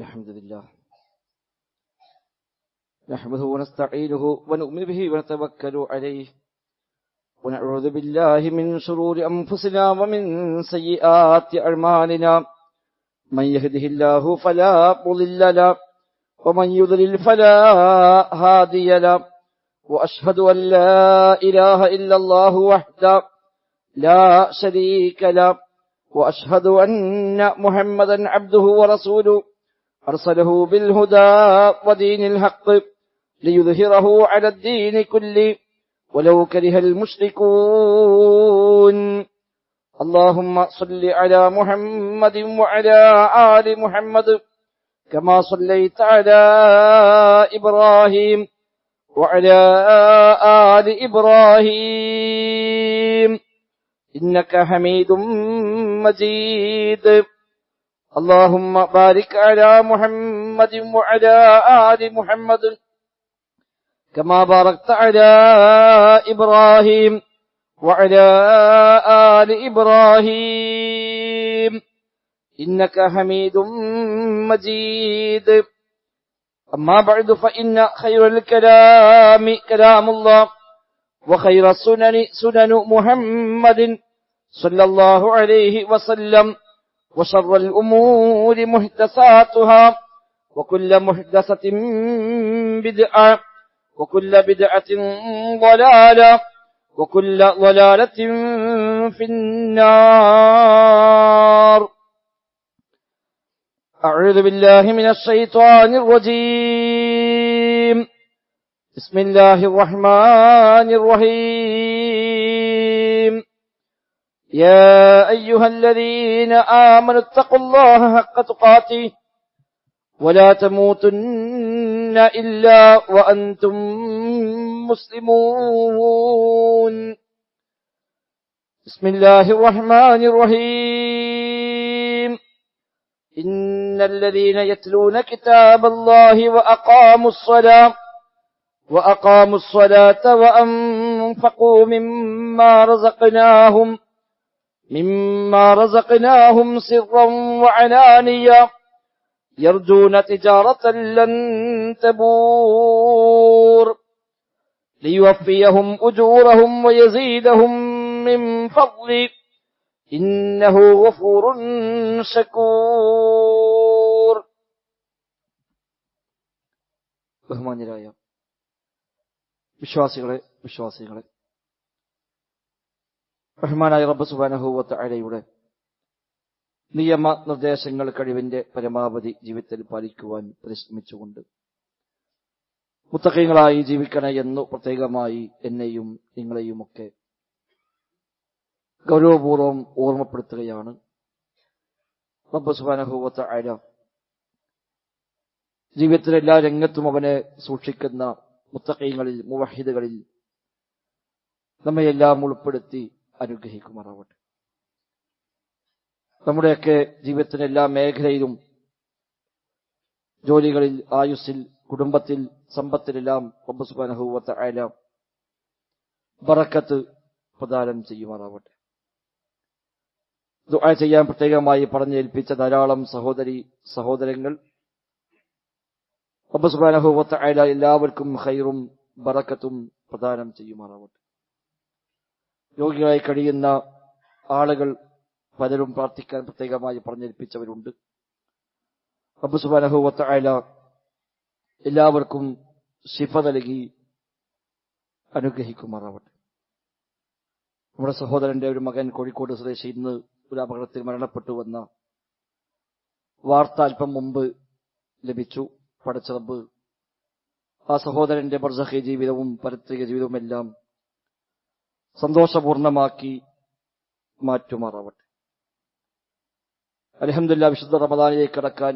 الحمد لله نحمده ونستعينه ونؤمن به ونتوكل عليه ونعوذ بالله من شرور أنفسنا ومن سيئات أعمالنا من يهده الله فلا مضل له ومن يضلل فلا هادي له وأشهد أن لا إله إلا الله وحده لا شريك له وأشهد أن محمدا عبده ورسوله أرسله بالهدى ودين الحق ليظهره على الدين كله ولو كره المشركون اللهم صل على محمد وعلى آل محمد كما صليت على إبراهيم وعلى آل إبراهيم إنك حميد مجيد اللهم بارك على محمد وعلى آل محمد كما باركت على إبراهيم وعلى آل إبراهيم إنك حميد مجيد أما بعد فإن خير الكلام كلام الله وخير السنن سنن محمد صلى الله عليه وسلم وشر الأمور محدثاتها وكل محدثة بدعة وكل بدعة ضلالة وكل ضلالة في النار. أعوذ بالله من الشيطان الرجيم. بسم الله الرحمن الرحيم. يا أيها الذين آمنوا اتقوا الله حق تقاته ولا تموتن إلا وأنتم مسلمون. بسم الله الرحمن الرحيم. إن الذين يتلون كتاب الله وأقاموا الصلاة وأنفقوا مما رزقناهم سرا وعلانية يرجون تجارة لن تبور ليوفيهم أجورهم ويزيدهم من فضله إنه غفور شكور. ബഹുമാന്യരായ വിശ്വാസികളെ റഹ്മാനായ റബ്ബ് സുബ്ഹാനഹു വ തആലയുടെ നിയമ നിർദ്ദേശങ്ങൾ കഴിവിന്റെ പരമാവധി ജീവിതത്തിൽ പാലിക്കുവാൻ പരിശ്രമിച്ചുകൊണ്ട് മുത്തഖീങ്ങളായി ജീവിക്കണേ എന്ന് പ്രത്യേകമായി എന്നെയും നിങ്ങളെയുമൊക്കെ ഗൗരവപൂർവ്വം ഓർമ്മപ്പെടുത്തുകയാണ്. റബ്ബ് സുബ്ഹാനഹു വ തആല ജീവിതത്തിലെ എല്ലാ രംഗത്തും അവനെ സൂക്ഷിക്കുന്ന മുത്തഖീങ്ങളിൽ മുവഹിദുകളിൽ നമ്മയെല്ലാം ഉൾപ്പെടുത്തി അനുഗ്രഹിക്കുമാറാവട്ടെ. നമ്മുടെയൊക്കെ ജീവിതത്തിന്റെ എല്ലാ മേഖലയിലും, ജോലികളിൽ, ആയുസ്സിൽ, കുടുംബത്തിൽ, സമ്പത്തിലെല്ലാം റബ്ബ് സുബ്ഹാനഹു വ തആല ബറക്കത്ത് പ്രദാനം ചെയ്യുമാറാവട്ടെ. ദുആ ചെയ്യാൻ പ്രത്യേകമായി പറഞ്ഞേൽപ്പിച്ച ധാരാളം സഹോദരങ്ങൾ റബ്ബ് സുബ്ഹാനഹു വ തആല എല്ലാവർക്കും ഖൈറും ബറക്കത്തും പ്രദാനം ചെയ്യുമാറാവട്ടെ. രോഗികളായി കഴിയുന്ന ആളുകൾ പലരും പ്രാർത്ഥിക്കാൻ പ്രത്യേകമായി പറഞ്ഞേൽപ്പിച്ചവരുണ്ട്. റബ്ബ് സുബ്ഹാനഹു വ തആല എല്ലാവർക്കും ശിഫ നൽകി അനുഗ്രഹിക്കുമാറാവട്ടെ. നമ്മുടെ സഹോദരന്റെ ഒരു മകൻ കോഴിക്കോട് സ്വദേശി ഇന്ന് ഒരു അപകടത്തിൽ മരണപ്പെട്ടുവെന്ന വാർത്ത അല്പം മുമ്പ് ലഭിച്ചു. പടച്ച റബ്ബ് ആ സഹോദരന്റെ ബർസഖി ജീവിതവും പരത്രിക ജീവിതവുമെല്ലാം സന്തോഷപൂർണമാക്കി മാറ്റുമാറാവട്ടെ. അൽഹംദുലില്ലാഹ്, വിശുദ്ധ റമദാനിലേക്ക് കടക്കാൻ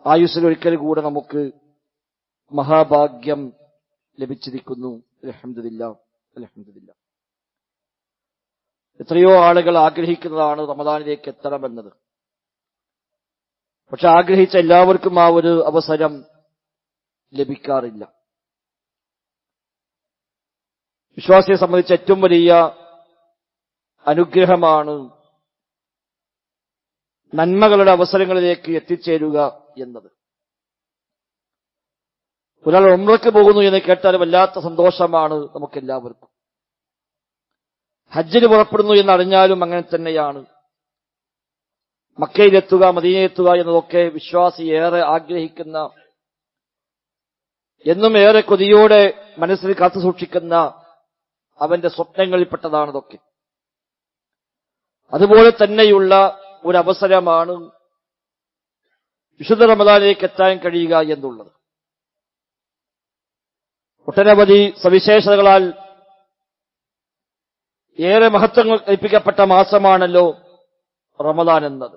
ആയുസ്സിൽ ഒരിക്കൽ കൂടെ നമുക്ക് മഹാഭാഗ്യം ലഭിച്ചിരിക്കുന്നു. അൽഹംദുലില്ലാഹ്. എത്രയോ ആളുകൾ ആഗ്രഹിക്കുന്നതാണ് റമദാനിലേക്ക് എത്തണമെന്നത്. പക്ഷെ ആഗ്രഹിച്ച എല്ലാവർക്കും ആ ഒരു അവസരം ലഭിക്കാറില്ല. വിശ്വാസിയെ സംബന്ധിച്ച് ഏറ്റവും വലിയ അനുഗ്രഹമാണ് നന്മകളുടെ അവസരങ്ങളിലേക്ക് എത്തിച്ചേരുക എന്നത്. ഒരാൾ ഉംറയ്ക്ക് പോകുന്നു എന്ന് കേട്ടാൽ വല്ലാത്ത സന്തോഷമാണ് നമുക്കെല്ലാവർക്കും. ഹജ്ജിന് പുറപ്പെടുന്നു എന്നറിഞ്ഞാലും അങ്ങനെ തന്നെയാണ്. മക്കയിലെത്തുക, മദീനയിലെത്തുക എന്നതൊക്കെ വിശ്വാസി ഏറെ ആഗ്രഹിക്കുന്ന, എന്നും ഏറെ കൊതിയോടെ മനസ്സിൽ കാത്തു സൂക്ഷിക്കുന്ന അവന്റെ സ്വപ്നങ്ങളിൽപ്പെട്ടതാണ് ഇതൊക്കെ. അതുപോലെ തന്നെയുള്ള ഒരവസരമാണ് വിശുദ്ധ റമദാനിലേക്ക് എത്താൻ കഴിയുക എന്നുള്ളത്. ഒട്ടനവധി സവിശേഷതകളാൽ ഏറെ മഹത്വങ്ങൾ കൽപ്പിക്കപ്പെട്ട മാസമാണല്ലോ റമദാൻ എന്നത്.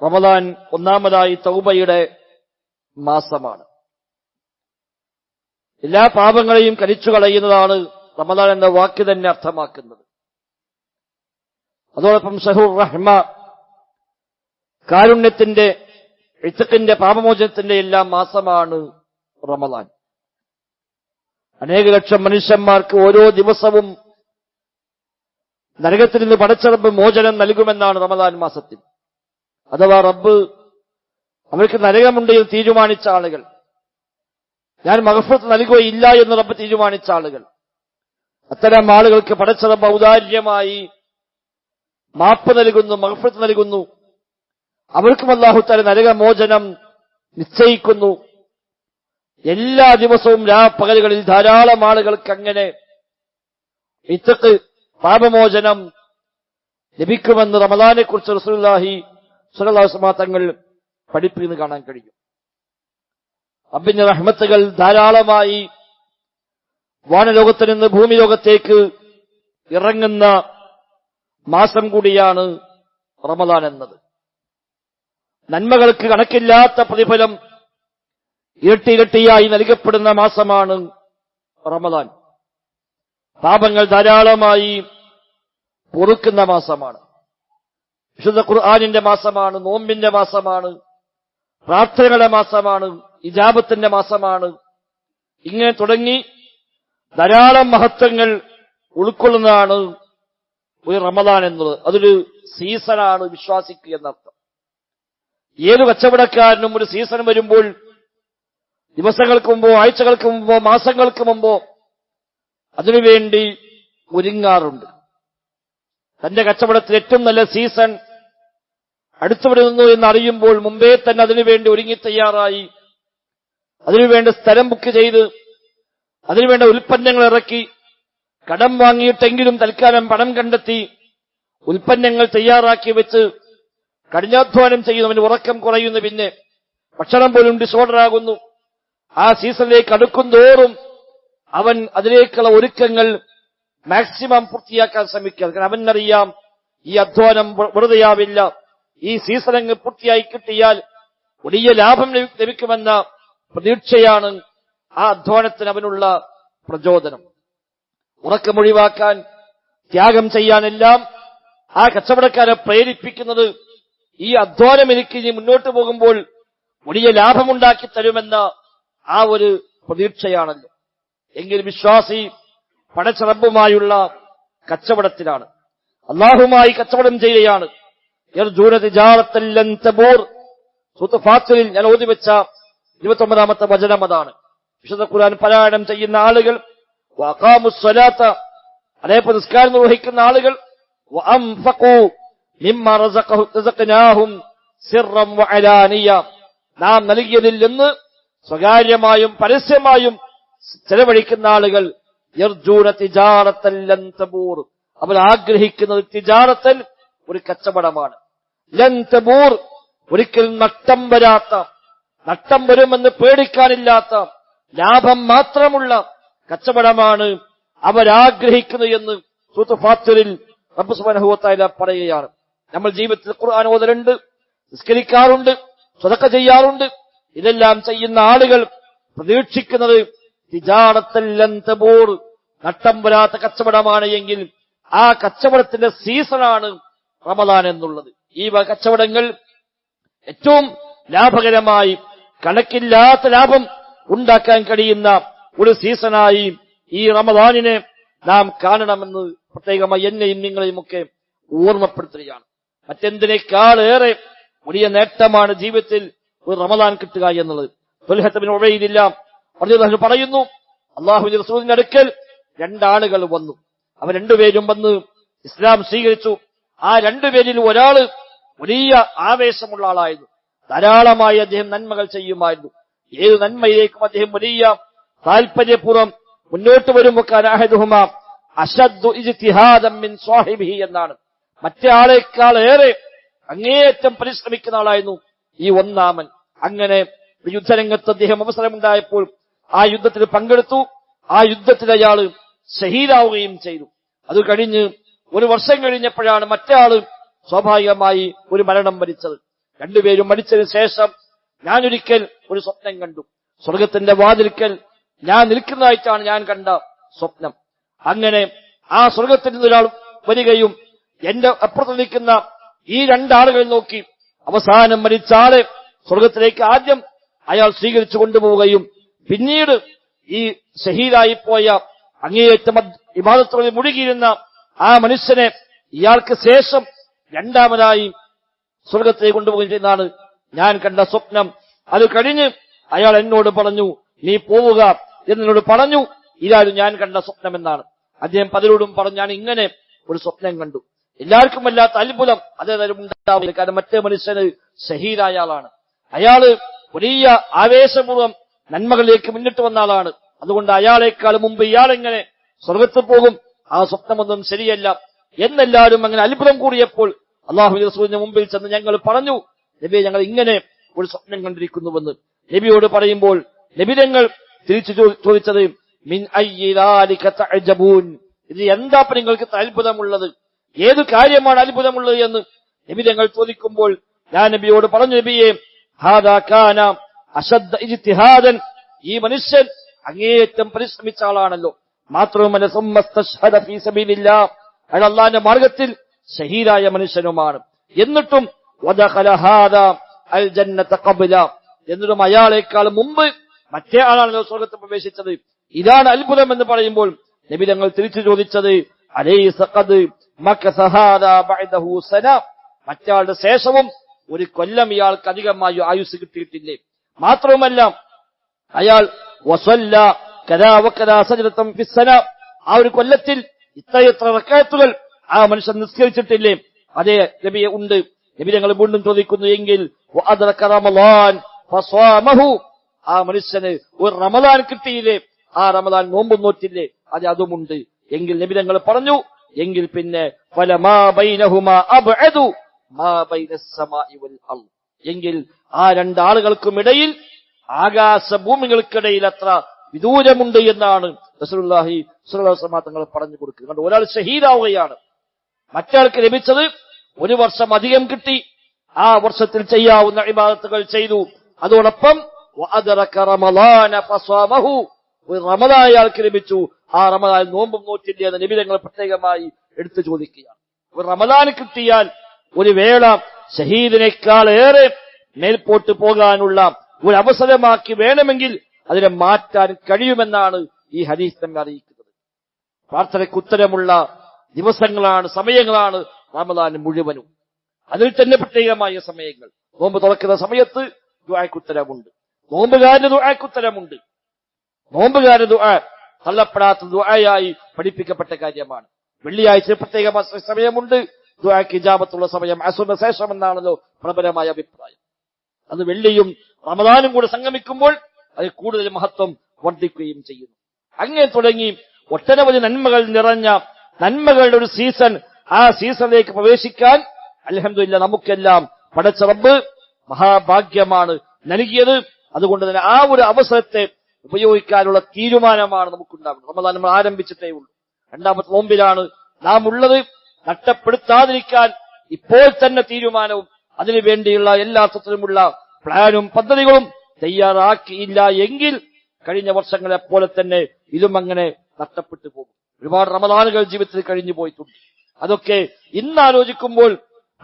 റമദാൻ ഒന്നാമതായി തൗബയുടെ മാസമാണ്. എല്ലാ പാപങ്ങളെയും കരിച്ചു കളയുന്നതാണ് റമദാൻ എന്ന വാക്ക് തന്നെ അർത്ഥമാക്കുന്നത്. അതോടൊപ്പം ഷഹ്റുർ റഹ്മ, കാരുണ്യത്തിന്റെ, ഇത്ഖിന്റെ, പാപമോചനത്തിന്റെ എല്ലാം മാസമാണ് റമദാൻ. അനേക ലക്ഷം മനുഷ്യന്മാർക്ക് ഓരോ ദിവസവും നരകത്തിൽ നിന്ന് പടച്ച റബ്ബ് മോചനം നൽകുമെന്നാണ് റമദാൻ മാസത്തിൽ. അഥവാ റബ്ബ് അവർക്ക് നരകമുണ്ട് എന്ന് തീരുമാനിച്ച ആളുകൾ, ഞാൻ മഗ്ഫിറത്ത് നൽകുകയില്ല എന്ന് റബ്ബ് തീരുമാനിച്ച ആളുകൾ, അത്തരം ആളുകൾക്ക് പടച്ച റബ്ബ് ഔദാര്യമായി മാപ്പ് നൽകുന്നു, മഗ്ഫിറത്ത് നൽകുന്നു. അവർക്കും അല്ലാഹു തആല നരകമോചനം നിശ്ചയിക്കുന്നു. എല്ലാ ദിവസവും രാപ്പകലുകളിൽ ധാരാളം ആളുകൾക്ക് അങ്ങനെ ഇത്ഖ്, പാപമോചനം ലഭിക്കുമെന്ന് റമദാനെ കുറിച്ച് റസൂലുള്ളാഹി സ്വല്ലല്ലാഹു അലൈഹി വസല്ലം തങ്ങൾ പഠിപ്പിക്കുന്നത് കാണാൻ കഴിയും. റബ്ബിന്റെ റഹ്മത്തുകൾ ധാരാളമായി വാനലോകത്ത് നിന്ന് ഭൂമി ലോകത്തേക്ക് ഇറങ്ങുന്ന മാസം കൂടിയാണ് റമദാൻ എന്നത്. നന്മകൾക്ക് കണക്കില്ലാത്ത പ്രതിഫലം ഇരട്ടിയായി നൽകപ്പെടുന്ന മാസമാണ് റമദാൻ. പാപങ്ങൾ ധാരാളമായി പൊറുക്കുന്ന മാസമാണ്. വിശുദ്ധ ഖുർആനിന്റെ മാസമാണ്, നോമ്പിന്റെ മാസമാണ്, പ്രാർത്ഥനകളുടെ മാസമാണ്, ഇജാബത്തിന്റെ മാസമാണ്. ഇങ്ങനെ തുടങ്ങി ധാരാളം മഹത്വങ്ങൾ ഉൾക്കൊള്ളുന്നതാണ് ഒരു റമദാൻ എന്നുള്ളത്. അതൊരു സീസണാണ് വിശ്വാസിക്ക് എന്നർത്ഥം. ഏത് കച്ചവടക്കാരനും ഒരു സീസൺ വരുമ്പോൾ ദിവസങ്ങൾക്ക് മുമ്പോ, ആഴ്ചകൾക്ക് മുമ്പോ, മാസങ്ങൾക്ക് മുമ്പോ അതിനുവേണ്ടി ഒരുങ്ങാറുണ്ട്. തന്റെ കച്ചവടത്തിൽ ഏറ്റവും നല്ല സീസൺ അടുത്തു വരുന്നു എന്നറിയുമ്പോൾ മുമ്പേ തന്നെ അതിനുവേണ്ടി ഒരുങ്ങി തയ്യാറായി, അതിനുവേണ്ടി സ്ഥലം ബുക്ക് ചെയ്ത്, അതിനുവേണ്ട ഉൽപ്പന്നങ്ങൾ ഇറക്കി, കടം വാങ്ങിയിട്ടെങ്കിലും തൽക്കാലം പണം കണ്ടെത്തി ഉൽപ്പന്നങ്ങൾ തയ്യാറാക്കി വെച്ച് കഠിനാധ്വാനം ചെയ്യുന്നവന് ഉറക്കം കുറയുന്നു. പിന്നെ ഭക്ഷണം പോലും ഡിസോർഡർ ആകുന്നു. ആ സീസണിലേക്ക് അടുക്കും തോറും അവൻ അതിലേക്കുള്ള ഒരുക്കങ്ങൾ മാക്സിമം പൂർത്തിയാക്കാൻ ശ്രമിക്കുക. കാരണം അവനറിയാം ഈ അധ്വാനം വെറുതെയാവില്ല, ഈ സീസൺ അങ്ങ് പൂർത്തിയായി കിട്ടിയാൽ വലിയ ലാഭം ലഭിക്കുമെന്ന പ്രതീക്ഷയാണ് ആ അധ്വാനത്തിന് അവനുള്ള പ്രചോദനം. ഉറക്കമൊഴിവാക്കാൻ, ത്യാഗം ചെയ്യാനെല്ലാം ആ കച്ചവടക്കാരെ പ്രേരിപ്പിക്കുന്നത് ഈ അധ്വാനം എനിക്ക് ഇനി മുന്നോട്ട് പോകുമ്പോൾ വലിയ ലാഭമുണ്ടാക്കി തരുമെന്ന ആ ഒരു പ്രതീക്ഷയാണല്ലോ. എങ്കിൽ വിശ്വാസി പടച്ച റബ്ബുമായുള്ള കച്ചവടത്തിലാണ്, അല്ലാഹുമായി കച്ചവടം ചെയ്യുകയാണ്. യർജൂന തിജാറത്തൻ ലൻ തബൂർ, സൂറത്ത് ഫാത്തിറിൽ ഞാൻ ഓതിവെച്ച 29ാമത്തെ വചനം അതാണ്. വിശുദ്ധ ഖുർആൻ പാരായണം ചെയ്യുന്ന ആളുകൾ, വഅഖാമുസ് സ്വലാത്ത, അതേപോലെ നിസ്കാരം നിർവഹിക്കുന്ന ആളുകൾ, വഅൻഫഖൂ മിമ്മ റസഖനാഹും സിർറൻ വഅലാനിയ, നാം നൽകിയതിൽ നിന്ന് സ്വകാര്യമായും പരസ്യമായും ചെലവഴിക്കുന്ന ആളുകൾ, യർജൂന തിജാറത്തൻ ലൻ തബൂർ, അവർ ആഗ്രഹിക്കുന്നത് തിജാറത്തൻ, ഒരു കച്ചവടമാണ്, ലൻ തബൂർ, ഒരിക്കൽ നഷ്ടം വരാത്ത, നഷ്ടം വരുമെന്ന് പേടിക്കാനില്ലാത്ത, ലാഭം മാത്രമുള്ള കച്ചവടമാണ് അവരാഗ്രഹിക്കുന്നത് എന്ന് സൂറത്ത് ഫാത്തിറിൽ റബ്ബ് സുബ്ഹാനഹു വ തആല പറയുകയാണ്. നമ്മൾ ജീവിതത്തിൽ ഖുർആൻ ഓതലുണ്ട്, നിസ്കരിക്കാറുണ്ട്, സദഖ ചെയ്യാറുണ്ട്. ഇതെല്ലാം ചെയ്യുന്ന ആളുകൾ പ്രതീക്ഷിക്കുന്നത് തിജാറത്തൻ ലൻ തബൂർ, നഷ്ടം വരാത്ത കച്ചവടമാണ്. എങ്കിൽ ആ കച്ചവടത്തിന്റെ സീസണാണ് റമദാൻ എന്നുള്ളത്. ഈ കച്ചവടങ്ങൾ ഏറ്റവും ലാഭകരമായി കണക്കില്ലാത്ത ലാഭം ഉണ്ടാക്കാൻ കഴിയുന്ന ഒരു സീസണായി ഈ റമദാനിനെ നാം കാണണമെന്ന് പ്രത്യേകമായി എന്നെയും നിങ്ങളെയും ഒക്കെ ഓർമ്മപ്പെടുത്തുകയാണ്. മറ്റെന്തിനേക്കാളേറെ വലിയ നേട്ടമാണ് ജീവിതത്തിൽ ഒരു റമദാൻ കിട്ടുക എന്നുള്ളത്. ത്വൽഹത്ത് ബിൻ ഉബൈദില്ല റളിയല്ലാഹു പറയുന്നു, അല്ലാഹുവിന്റെ റസൂലിന്റെ അടുക്കൽ രണ്ടാളുകൾ വന്നു. അവർ രണ്ടുപേരും വന്ന് ഇസ്ലാം സ്വീകരിച്ചു. ആ രണ്ടുപേരിൽ ഒരാള് വലിയ ആവേശമുള്ള ആളായിരുന്നു. ധാരാളമായി അദ്ദേഹം നന്മകൾ ചെയ്യുമായിരുന്നു. ഏത് നന്മയിലേക്കും അദ്ദേഹം വലിയ താൽപര്യപൂർവ്വം മുന്നോട്ട് വരുമ്പോൾ കാനഅഹദുഹുമാ അശദ്ദു ഇജ്തിഹാദൻ മിൻ സ്വാഹിബിഹി എന്നാണ്. മറ്റേ ആളെക്കാൾ ഏറെ അങ്ങേയറ്റം പരിശ്രമിക്കുന്ന ആളായിരുന്നു ഈ ഒന്നാമൻ. അങ്ങനെ യുദ്ധരംഗത്ത് അദ്ദേഹം അവസരമുണ്ടായപ്പോൾ ആ യുദ്ധത്തിൽ പങ്കെടുത്തു. ആ യുദ്ധത്തിൽ അയാൾ ഷഹീദാവുകയും ചെയ്തു. അത് കഴിഞ്ഞ് ഒരു വർഷം കഴിഞ്ഞപ്പോഴാണ് മറ്റേ ആള് സ്വാഭാവികമായി ഒരു മരണം വരിച്ചത്. രണ്ടുപേരും മരിച്ചതിന് ശേഷം ഞാനൊരിക്കൽ ഒരു സ്വപ്നം കണ്ടു. സ്വർഗത്തിന്റെ വാതിൽക്കൽ ഞാൻ നിൽക്കുന്നതായിട്ടാണ് ഞാൻ കണ്ട സ്വപ്നം. അങ്ങനെ ആ സ്വർഗത്തിൽ നിന്നൊരാൾ വരികയും എന്റെ അപ്പുറത്ത് നിൽക്കുന്ന ഈ രണ്ടാളുകൾ നോക്കി അവസാനം മരിച്ച ആളെ സ്വർഗത്തിലേക്ക് ആദ്യം അയാൾ സ്വീകരിച്ചു കൊണ്ടുപോവുകയും പിന്നീട് ഈ ഷഹീദായി പോയ അങ്ങേയറ്റം ഇബാദത്തുകളിൽ മുഴുകിയിരുന്ന ആ മനുഷ്യനെ ഇയാൾക്ക് ശേഷം രണ്ടാമതായി സ്വർഗത്തിലേക്ക് കൊണ്ടുപോവുകയും ചെയ്യുന്നതാണ് ഞാൻ കണ്ട സ്വപ്നം. അത് കഴിഞ്ഞ് അയാൾ എന്നോട് പറഞ്ഞു, നീ പോവുക എന്നോട് പറഞ്ഞു. ഇതായിരുന്നു ഞാൻ കണ്ട സ്വപ്നം എന്നാണ് അദ്ദേഹം പലരോടും പറഞ്ഞു. ഞാൻ ഇങ്ങനെ ഒരു സ്വപ്നം കണ്ടു. എല്ലാവർക്കും വല്ലാത്ത അത്ഭുതം അതേതായാലും ഉണ്ടാവില്ല. കാരണം മറ്റേ മനുഷ്യന് ഷഹീദായ ആളാണ്. അയാള് വലിയ ആവേശപൂർവ്വം നന്മകളിലേക്ക് മുന്നിട്ട് വന്ന ആളാണ്. അതുകൊണ്ട് അയാളെക്കാൾ മുമ്പ് ഇയാളെങ്ങനെ സ്വർഗത്തിൽ പോകും? ആ സ്വപ്നമൊന്നും ശരിയല്ല എന്നെല്ലാവരും അങ്ങനെ അത്ഭുതം കൂടിയപ്പോൾ അല്ലാഹുവിന്റെ റസൂലിന്റെ മുമ്പിൽ ചെന്ന് ഞങ്ങൾ പറഞ്ഞു, നബിയെ, ഞങ്ങൾ ഇങ്ങനെ ഒരു സ്വപ്നം കണ്ടിരിക്കുന്നുവെന്ന്. നബിയോട് പറയുമ്പോൾ നബി തങ്ങൾ തിരിച്ചു ചോദിച്ചത്, മിൻ അയ്യി ദാലിക തഅജബൂൻ, ഇത് എന്താ നിങ്ങൾക്ക് അത്ഭുതമുള്ളത്? ഏത് കാര്യമാണ് അത്ഭുതമുള്ളത് എന്ന് നബി തങ്ങൾ ചോദിക്കുമ്പോൾ ഞാൻ നബിയോട് പറഞ്ഞു, നബിയെ, ഹാദാ കാന അശദ്ദ ഇജ്തിഹാദൻ, ഈ മനുഷ്യൻ അങ്ങേയറ്റം പരിശ്രമിച്ച ആളാണല്ലോ. മാത്രവുമല്ല സുമ്മസ്തശ്ഹദ ഫീ സബീലില്ലാഹ്, അയാൾ അല്ലാഹുവിന്റെ മാർഗത്തിൽ ഷഹീദായ മനുഷ്യനുമാണ്. എന്നിട്ടും വദഖല ഹാദാ അൽ ജന്നത ഖബ്ല, എന്നിട്ടും അയാളെക്കാൾ മുമ്പ് മറ്റേ ആളാണല്ലോ സ്വർഗ്ഗത്തിൽ പ്രവേശിച്ചത്. ഇതാണ് അത്ഭുതം എന്ന് പറയുമ്പോൾ നബി തങ്ങൾ തിരിച്ചു ചോദിച്ചത്, അലൈസ ഖദ് മകസ ഹാദാ ബഅദഹു സന, മറ്റാളുടെ ശേഷവും ഒരു കൊല്ലം ഇയാൾക്ക് അധികമായി ആയുസ് കിട്ടിയിട്ടില്ലേ? മാത്രവുമല്ല അയാൾ വസല്ല കദാ വകദാ സജ്ദതൻ ഫിസ്സന, ആ ഒരു കൊല്ലത്തിൽ ഇത്രയെത്ര റക്അത്തുകൾ ആ മനുഷ്യൻ നിസ്കരിച്ചിട്ടില്ലേ? അതേ നബിയെ, ഉണ്ട്. നബി ഞങ്ങൾ വീണ്ടും ചോദിക്കുന്നു, എങ്കിൽ വഅദ്റക റമളാൻ ഫസ്വാമഹു, ആ മനുഷ്യന് ഒരു റമളാൻ കിട്ടിയില്ലേ? ആ റമളാൻ നോമ്പ് നോറ്റില്ലേ? അത് അതുമുണ്ട്. എങ്കിൽ നബി ഞങ്ങൾ പറഞ്ഞു, എങ്കിൽ പിന്നെ ഫലമാ ബൈനഹുമാ അബ്അദു മാ ബൈനസ് സമാഇ വൽ അർദ്, എങ്കിൽ ആ രണ്ടാളുകൾക്കും ഇടയിൽ ആകാശഭൂമികൾക്കിടയിൽ അത്ര വിദൂരമുണ്ട് എന്നാണ് റസൂലുള്ളാഹി സ്വല്ലല്ലാഹു അലൈഹി വസല്ലം തങ്ങൾ പറഞ്ഞു കൊടുക്കുന്നത്. ഒരാൾ ഷഹീദാവുകയാണ്, മറ്റാൾക്ക് ലഭിച്ചത് ഒരു വർഷം അധികം കിട്ടി. ആ വർഷത്തിൽ ചെയ്യാവുന്ന ഇബാദത്തുകൾ ചെയ്തു. അതോടൊപ്പം വഅദ്റക റമളാന ഫസ്വാമഹു, ഒരു റമളാൻ അയാൾക്ക് ലഭിച്ചു. ആ റമളാൻ നോമ്പും നോറ്റില്ലേ എന്ന് നബി തങ്ങൾ പ്രത്യേകമായി എടുത്തു ചോദിക്കുകയാണ്. ഒരു റമളാൻ കിട്ടിയാൽ ഒരു വേള ഷഹീദിനേക്കാൾ ഏറെ മേൽപോട്ട് പോകാനുള്ള ഒരു അവസരമാക്കി വേണമെങ്കിൽ അതിനെ മാറ്റാൻ കഴിയുമെന്നാണ് ഈ ഹദീസ് നമ്മെ അറിയിക്കുന്നത്. പ്രാർത്ഥനയ്ക്ക് ഉത്തരമുള്ള ദിവസങ്ങളാണ്, സമയങ്ങളാണ് റമളാൻ മുഴുവനും. അതിൽ തന്നെ പ്രത്യേകമായ സമയങ്ങൾ. നോമ്പ് തുറക്കുന്ന സമയത്ത് ദുആക്ക് ഉത്തരമുണ്ട്, നോമ്പുകാരന്റെ ദുആക്ക് ഉത്തരമുണ്ട്. നോമ്പുകാരന്റെ ദുആ തള്ളപ്പെടാത്ത ദുആയായി പഠിപ്പിക്കപ്പെട്ട കാര്യമാണ്. വെള്ളിയാഴ്ച പ്രത്യേകമായ സമയമുണ്ട്, ദുആക്ക് ഇജാബത്തുള്ള സമയം അസുറിന് ശേഷം എന്നാണല്ലോ പ്രബലമായ അഭിപ്രായം. അത് വെള്ളിയും റമളാനും കൂടെ സംഗമിക്കുമ്പോൾ അത് കൂടുതൽ മഹത്വം വർദ്ധിക്കുകയും ചെയ്യുന്നു. അങ്ങനെ തുടങ്ങി ഒട്ടനവധി നന്മകൾ നിറഞ്ഞ നന്മകളുടെ ഒരു സീസൺ. ആ സീസണിലേക്ക് പ്രവേശിക്കാൻ അൽഹംദുലില്ലാ നമുക്കെല്ലാം പടച്ച റബ്ബ് മഹാഭാഗ്യമാണ് നൽകിയത്. അതുകൊണ്ട് തന്നെ ആ ഒരു അവസരത്തെ ഉപയോഗിക്കാനുള്ള തീരുമാനമാണ് നമുക്കുണ്ടാകുന്നത്. റമളാൻ നമ്മൾ ആരംഭിച്ചിട്ടേ ഉള്ളൂ, രണ്ടാമത്തെ നോമ്പിലാണ് നാം ഉള്ളത്. നഷ്ടപ്പെടുത്താതിരിക്കാൻ ഇപ്പോൾ തന്നെ തീരുമാനവും അതിനുവേണ്ടിയുള്ള എല്ലാ തരത്തിലുമുള്ള പ്ലാനും പദ്ധതികളും തയ്യാറാക്കിയില്ല എങ്കിൽ കഴിഞ്ഞ വർഷങ്ങളെ പോലെ തന്നെ ഇതും അങ്ങനെ നഷ്ടപ്പെട്ടു പോകും. ഒരുപാട് റമളാനുകൾ ജീവിതത്തിൽ കഴിഞ്ഞു പോയിട്ടുണ്ട്. അതൊക്കെ ഇന്ന് ആലോചിക്കുമ്പോൾ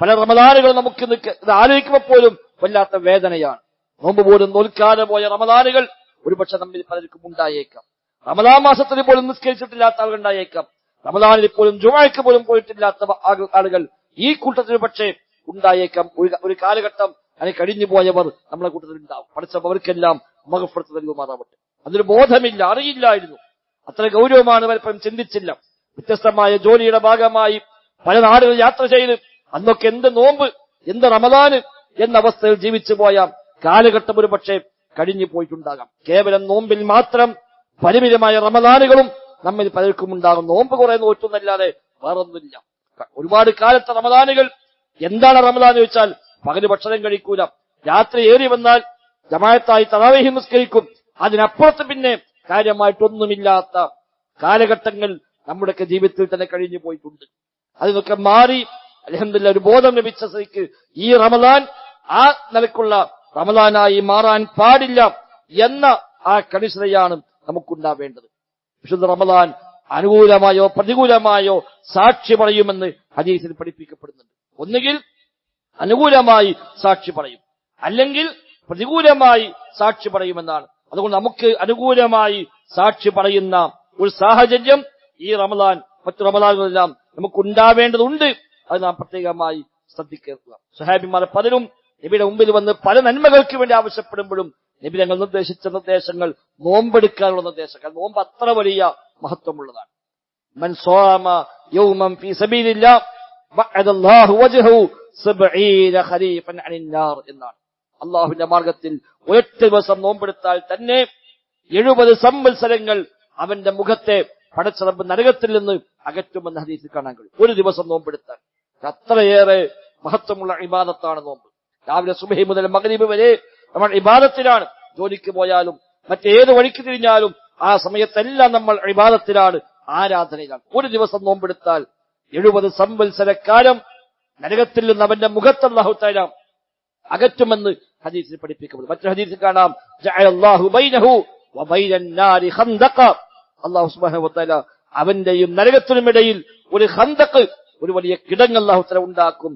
പല റമളാനുകൾ നമുക്ക് ഇത് ആലോചിക്കുമ്പോൾ പോലും വല്ലാത്ത വേദനയാണ്. നോമ്പ് പോലും നോൽക്കാതെ പോയ റമളാനുകൾ ഒരുപക്ഷെ നമ്മിൽ പലർക്കും ഉണ്ടായേക്കാം. റമളാൻ മാസത്തിൽ പോലും നിസ്കരിച്ചിട്ടില്ലാത്ത ആളുകൾ ഉണ്ടായേക്കാം. റമളാനിൽ പോലും ജുമുഅക്ക് പോലും പോയിട്ടില്ലാത്ത ആളുകൾ ഈ കൂട്ടത്തിൽ പക്ഷേ ഉണ്ടായേക്കാം. ഒരു കാലഘട്ടം അതിന് കഴിഞ്ഞു പോയവർ നമ്മളെ കൂട്ടത്തിൽ ഉണ്ടാവും. പഠിച്ചപ്പോൾ അവർക്കെല്ലാം മഗ്ഫിറത്ത് നൽകുമാറാവട്ടെ. അതിന് ബോധമില്ല, അറിയില്ലായിരുന്നു. അത്ര ഗൗരവമാണ് പലപ്പോഴും ചിന്തിച്ചില്ല. വ്യത്യസ്തമായ ജോലിയുടെ ഭാഗമായി പല നാടുകൾ യാത്ര ചെയ്ത് അന്നൊക്കെ എന്ത് നോമ്പ്, എന്ത് റമദാന് എന്ന അവസ്ഥയിൽ ജീവിച്ചു പോയ കാലഘട്ടം ഒരു പക്ഷേ കഴിഞ്ഞു പോയിട്ടുണ്ടാകാം. കേവലം നോമ്പിൽ മാത്രം പരിമിതമായ റമദാനുകളും നമ്മിൽ പലർക്കും ഉണ്ടാകും. നോമ്പ് കുറെ നോറ്റുന്നല്ലാതെ വേറൊന്നുമില്ല. ഒരുപാട് കാലത്തെ റമദാനുകൾ. എന്താണ് റമദാൻ എന്ന് ചോദിച്ചാൽ പകല് ഭക്ഷണം കഴിക്കൂല, രാത്രി ഏറി വന്നാൽ ജമാഅത്തായി തറാവീഹ് നിസ്കരിക്കും. അതിനപ്പുറത്ത് പിന്നെ കാര്യമായിട്ടൊന്നുമില്ലാത്ത കാലഘട്ടങ്ങൾ നമ്മുടെയൊക്കെ ജീവിതത്തിൽ തന്നെ കഴിഞ്ഞു പോയിട്ടുണ്ട്. അതിനൊക്കെ മാറി അൽഹംദുലില്ലാഹ് ഒരു ബോധം ലഭിച്ച സ്ഥിതിക്ക് ഈ റമദാൻ ആ നിലക്കുള്ള റമദാനായി മാറാൻ പാടില്ല എന്ന ആ കണിശതയാണ് നമുക്കുണ്ടാവേണ്ടത്. വിശുദ്ധ റമദാൻ അനുകൂലമായോ പ്രതികൂലമായോ സാക്ഷി പറയുമെന്ന് ഹദീസിൽ പഠിപ്പിക്കപ്പെടുന്നുണ്ട്. ഒന്നുകിൽ അനുകൂലമായി സാക്ഷി പറയും, അല്ലെങ്കിൽ പ്രതികൂലമായി സാക്ഷി പറയുമെന്നാണ്. അതുകൊണ്ട് നമുക്ക് അനുകൂലമായി സാക്ഷി പറയുന്ന ഒരു സാഹചര്യം ഈ റമദാൻ മറ്റു റമദാനുകളെല്ലാം നമുക്കുണ്ടാവേണ്ടതുണ്ട്. അത് നാം പ്രത്യേകമായി ശ്രദ്ധിക്കുക. സ്വഹാബിമാർ പലരും നബിയുടെ മുമ്പിൽ വന്ന് പല നന്മകൾക്ക് വേണ്ടി ആവശ്യപ്പെടുമ്പോഴും നബി തങ്ങൾ നിർദ്ദേശിച്ച നിർദ്ദേശങ്ങൾ നോമ്പെടുക്കാനുള്ള നിർദ്ദേശങ്ങൾ. നോമ്പ് അത്ര വലിയ മഹത്വമുള്ളതാണ്. മൻ സ്വാമ യൗമൻ ഫീ സബീലില്ലാഹ് ബഅദല്ലാഹു വജ്ഹു 70 ഖരീഫൻ അനിൻ നാർ എന്നാണ്. അല്ലാഹുവിന്റെ മാർഗത്തിൽ ഒരൊറ്റ ദിവസം നോമ്പെടുത്താൽ തന്നെ 70 സംവത്സരങ്ങൾ അവന്റെ മുഖത്തെ പടച്ച റബ്ബ് നരകത്തിൽ നിന്ന് അകറ്റുമെന്ന് ഹദീസിൽ കാണാൻ കഴിയും. ഒരു ദിവസം നോമ്പെടുത്താൽ അത്രയേറെ മഹത്വമുള്ള ഇബാദത്താണ് നോമ്പ്. രാവിലെ സുബഹി മുതൽ മഗ്രിബ് വരെ നമ്മൾ ഇബാദത്തിലാണ്. ജോലിക്ക് പോയാലും മറ്റേത് വഴിക്ക് തിരിഞ്ഞാലും ആ സമയത്തെല്ലാം നമ്മൾ ഇബാദത്തിലാണ്, ആരാധനയിലാണ്. ഒരു ദിവസം നോമ്പെടുത്താൽ 70 സംവത്സരക്കാലം നരകത്തിൽ നിന്ന് അവന്റെ മുഖത്ത് അല്ലാഹു തആല അകറ്റുമെന്ന് ഹദീസിൽ പഠിപ്പിക്കപ്പെടുന്നു. മറ്റൊരു ഹദീസിൽ കാണാം ജഅലല്ലാഹു ബൈനഹു വബൈനൻ നാരി ഖന്ദഖ. അല്ലാഹു സുബ്ഹാനഹു വ തആല അവന്റെയും നരകത്തിനുമിടയിൽ ഒരു ഖന്ദഖ്, ഒരു വലിയ കിടങ്ങ് അല്ലാഹു തആല ഉണ്ടാക്കും.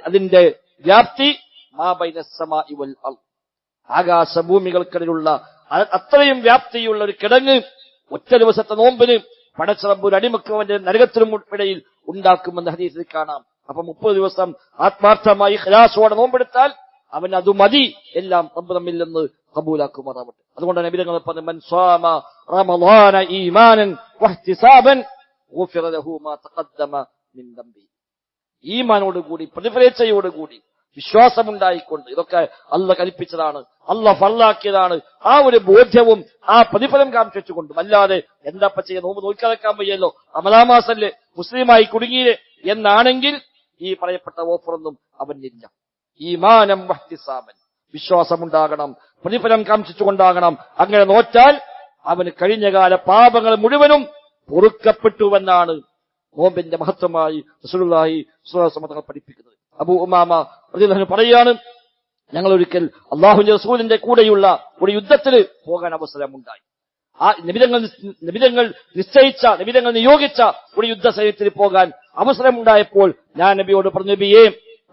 അതിന്റെ വ്യാപ്തി മാ ബൈനസ് സമാഇ വൽ അർദ്, ആകാശഭൂമികൾക്കിടയിലുള്ള അത്രയും വ്യാപ്തിയുള്ള ഒരു കിടങ്ങ് ഒറ്റ ദിവസത്തെ നോമ്പിന് പടച്ച റബ്ബ് ഒരു അടിമക്ക് അവന്റെ നരകത്തിനും ഇടയിൽ ഉണ്ടാക്കുമെന്ന് ഹദീസിൽ കാണാം. അപ്പൊ 30 ദിവസം ആത്മാർത്ഥമായി ഖലാസോടെ നോമ്പെടുത്താൽ അവൻ അത് മതി, എല്ലാം റബ്ബ് നമ്മിൽ നിന്ന് ഖബൂലാക്കുമാറാവട്ടെ. അതുകൊണ്ട് നബി തങ്ങൾ പറഞ്ഞു മൻ സ്വാമ റമളാന ഈമാനൻ വഹ്തിസാബൻ ഗുഫിറ ലഹു മാ തഖദ്ദമ മിൻ ദംബി. ഈമാനോടുകൂടി പ്രതിഫലേച്ഛയോടുകൂടി വിശ്വാസമുണ്ടായിക്കൊണ്ട് ഇതൊക്കെ അല്ല കൽപ്പിച്ചതാണ്, അല്ല ഫർളാക്കിയതാണ്, ആ ഒരു ബോധ്യവും ആ പ്രതിഫലം കാണിച്ചുകൊണ്ടും. അല്ലാതെ എന്താ ചെയ്യാൻ, നോമ്പ് നോക്കാതെക്കാൻ വയ്യല്ലോ, റമളാൻ മാസല്ലേ, മുസ്ലിമായി കുടുങ്ങിയില്ലേ എന്നാണെങ്കിൽ ഈ പറയപ്പെട്ട ഓഫറൊന്നും അവനില്ല. ഈമാനം വഹ്തിസാബൻ, വിശ്വാസമുണ്ടാകണം, പ്രതിഫലം കാണിച്ചുകൊണ്ടാകണം. അങ്ങനെ നോറ്റാൽ അവന് കഴിഞ്ഞകാല പാപങ്ങൾ മുഴുവനും പൊറുക്കപ്പെട്ടുവെന്നാണ് നോമ്പിന്റെ മഹത്വമായി റസൂലുള്ളാഹി സ്വല്ലല്ലാഹു അലൈഹി വസല്ലം പഠിപ്പിക്കുന്നത്. അബൂ ഉമാമ റളിയല്ലാഹു അൻഹു പറയാണ്, ഞങ്ങൾ ഒരിക്കൽ അല്ലാഹുവിന്റെ റസൂലിന്റെ കൂടെയുള്ള ഒരു യുദ്ധത്തിൽ പോകാൻ അവസരമുണ്ടായി. ആ നബിതങ്ങൾ നിശ്ചയിച്ച, നബിതങ്ങൾ നിയോഗിച്ച ഒരു യുദ്ധസൈന്യത്തിൽ പോകാൻ അവസരമുണ്ടായപ്പോൾ ഞാൻ നബിയോട് പറഞ്ഞു, നബിയേ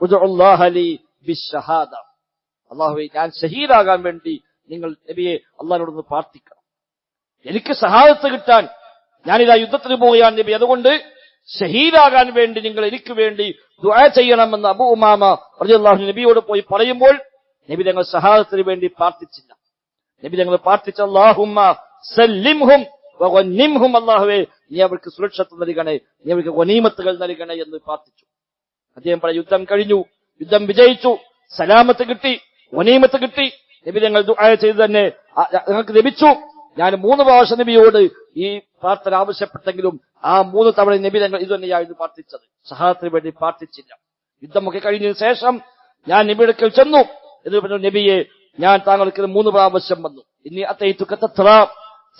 ഉദ്ഉല്ലാഹ ലി ബിശ്ശഹാദ, അല്ലാഹുവേ ഞാൻ ഷഹീദാകാൻ വേണ്ടി നിങ്ങൾ നബിയെ അല്ലാഹുവിനോട് പ്രാർത്ഥിക്കണം. എനിക്ക് ഷഹാദത്ത് കിട്ടാൻ ഞാനിതാ യുദ്ധത്തിന് പോവുകയാണ് നബി, അതുകൊണ്ട് ഷഹീദാകാൻ വേണ്ടി നിങ്ങൾ എനിക്ക് വേണ്ടി ദുആ ചെയ്യണമെന്ന് അബൂ ഉമാമ റളിയല്ലാഹു അൻഹു നബിയോട് പോയി പറയുമ്പോൾ നബി തങ്ങൾ ഷഹാദത്തിന് വേണ്ടി പ്രാർത്ഥിച്ചില്ല. നബി തങ്ങൾ പ്രാർത്ഥിച്ച അല്ലാഹുമ്മ സല്ലിംഹും വഗന്നിംഹും, അല്ലാഹുവേ നീ അവർക്ക് സുരക്ഷ നൽകണേ, നീ അവർക്ക് ഗനീമത്തുകൾ നൽകണേ എന്ന് പ്രാർത്ഥിച്ചു. അദ്ദേഹം പറയും, യുദ്ധം കഴിഞ്ഞു, യുദ്ധം വിജയിച്ചു, സലാമത്ത് കിട്ടി, ഗനീമത്ത് കിട്ടി. നബി തങ്ങൾ ദുആ ചെയ്ത് തന്നെ ഞങ്ങൾക്ക് ലഭിച്ചു. ഞാൻ 3 പ്രാവശ്യം നബിയോട് ഈ പ്രാർത്ഥന ആവശ്യപ്പെട്ടെങ്കിലും ആ 3 തവണ നബി തങ്ങൾ ഇത് തന്നെയായിരുന്നു പ്രാർത്ഥിച്ചത്, ഷഹാദത്തിന് വേണ്ടി പ്രാർത്ഥിച്ചില്ല. യുദ്ധമൊക്കെ കഴിഞ്ഞതിന് ശേഷം ഞാൻ നബിയുടെ അടുക്കൽ ചെന്നു. എന്ന് പറഞ്ഞു, നബിയെ ഞാൻ താങ്കൾക്ക് 3 പ്രാവശ്യം വന്നു. ഇനി അതൈതുക തത്ര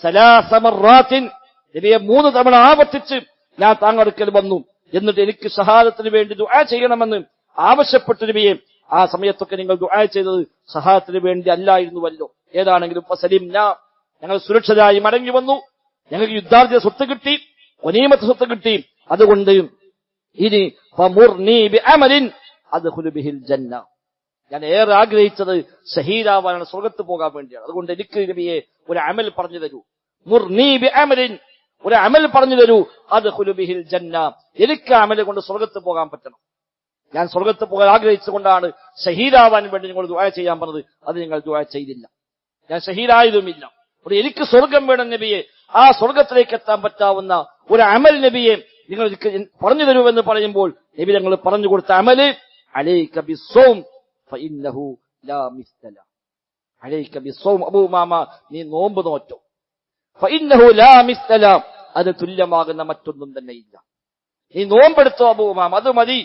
സലാസ മറാത്തിൻ, നബിയെ 3 തവണ ആവർത്തിച്ച് ഞാൻ താങ്കളുടെ അടുക്കൽ വന്നു. എന്നിട്ട് എനിക്ക് ഷഹാദത്തിന് വേണ്ടി ദുആ ചെയ്യണമെന്ന് ആവശ്യപ്പെട്ടു. നബിയെ ആ സമയത്തൊക്കെ നിങ്ങൾ ദുആ ചെയ്തത് ഷഹാദത്തിന് വേണ്ടി അല്ലായിരുന്നുവല്ലോ. ഏതാണെങ്കിലും ഫസലിംന, ഞങ്ങൾ സുരക്ഷിതരായി മടങ്ങി വന്നു, ഞങ്ങൾക്ക് യുദ്ധാർത്ഥിയുടെ സ്വത്ത് കിട്ടി, ഗനീമത്ത് സ്വത്ത് കിട്ടി. അതുകൊണ്ട് ഇനി ഫമുർനി ബിഅമലിൻ അദ്ഖുലു ബിഹിൽ ജന്ന, ഞാൻ ഏറെ ആഗ്രഹിച്ചത് ഷഹീദാവാനാണ്, സ്വർഗ്ഗത്ത് പോകാൻ വേണ്ടിയാണ്. അതുകൊണ്ട് എനിക്ക് നബിയെ ഒരു അമൽ പറഞ്ഞു തരൂ. മുർനി ബിഅമലിൻ, ഒരു അമൽ പറഞ്ഞു തരൂ. അദ്ഖുലു ബിഹിൽ ജന്ന, എനിക്ക് അമൽ കൊണ്ട് സ്വർഗ്ഗത്ത് പോകാൻ പറ്റണം. ഞാൻ സ്വർഗത്ത് പോകാൻ ആഗ്രഹിച്ചുകൊണ്ടാണ് ഷഹീദാവാൻ വേണ്ടി നിങ്ങൾ ദുആ ചെയ്യാൻ പറഞ്ഞത്. അത് നിങ്ങൾ ദുആ ചെയ്തില്ല. ഞാൻ ഷഹീദായതുമില്ല. എനിക്ക് സ്വർഗം വേണം നബിയെ, ആ സ്വർഗത്തിലേക്ക് എത്താൻ പറ്റാവുന്ന ഒരു അമൽ നബിയെ നിങ്ങൾ പറഞ്ഞു തരുമെന്ന് പറയുമ്പോൾ നബി ഞങ്ങൾ പറഞ്ഞു കൊടുത്ത അമല് അലൈക ബിസ്സൗം ഫഇന്നഹു ലാ മിസ്ല. അലൈക ബിസ്സൗം, അബൂ ഉമാമ നീ നോമ്പ് നോറ്റോ. ഫഇന്നഹു ലാ മിസ്ല, അത് തുല്യമാകുന്ന മറ്റൊന്നും തന്നെ ഇല്ല. നീ നോമ്പെടുത്തോ അബൂ ഉമാമ, അത് മതി.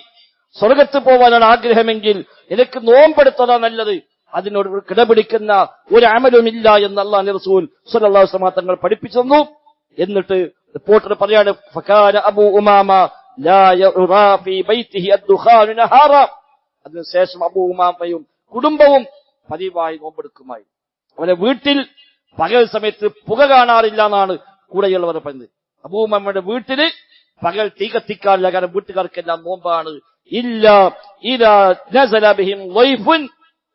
സ്വർഗത്ത് പോവാനാണ് ആഗ്രഹമെങ്കിൽ എനിക്ക് നോമ്പെടുത്തതാ നല്ലത്. അതിനോട് കിടപിടിക്കുന്ന ഒരു അമലുമില്ല എന്ന് അല്ലാഹുവിന്റെ റസൂൽ സ്വല്ലല്ലാഹു അലൈഹി വസല്ലം തങ്ങൾ പഠിപ്പിച്ചു തന്നു. എന്നിട്ട് റിപ്പോർട്ടർ പറയാണ്, ഫകാന അബൂ ഉമാമ ലാ യറാ ഫീ ബൈതിഹി അദ്ദുഖാനു നഹാറ. അതിനുശേഷം അബൂ ഉമാമയും കുടുംബവും പതിവായി നോമ്പെടുക്കുമായി. അവരെ വീട്ടിൽ പകൽ സമയത്ത് പുക കാണാറില്ല എന്നാണ് കൂടെയുള്ളവർ പറഞ്ഞത്. അബൂ ഉമാമയുടെ വീട്ടില് പകൽ തീ കത്തിക്കാറില്ല, കാരണം വീട്ടുകാർക്കെല്ലാം നോമ്പാണ്. ഇല്ല ഇദാ നസല ബിഹിം ളൈഫുൻ,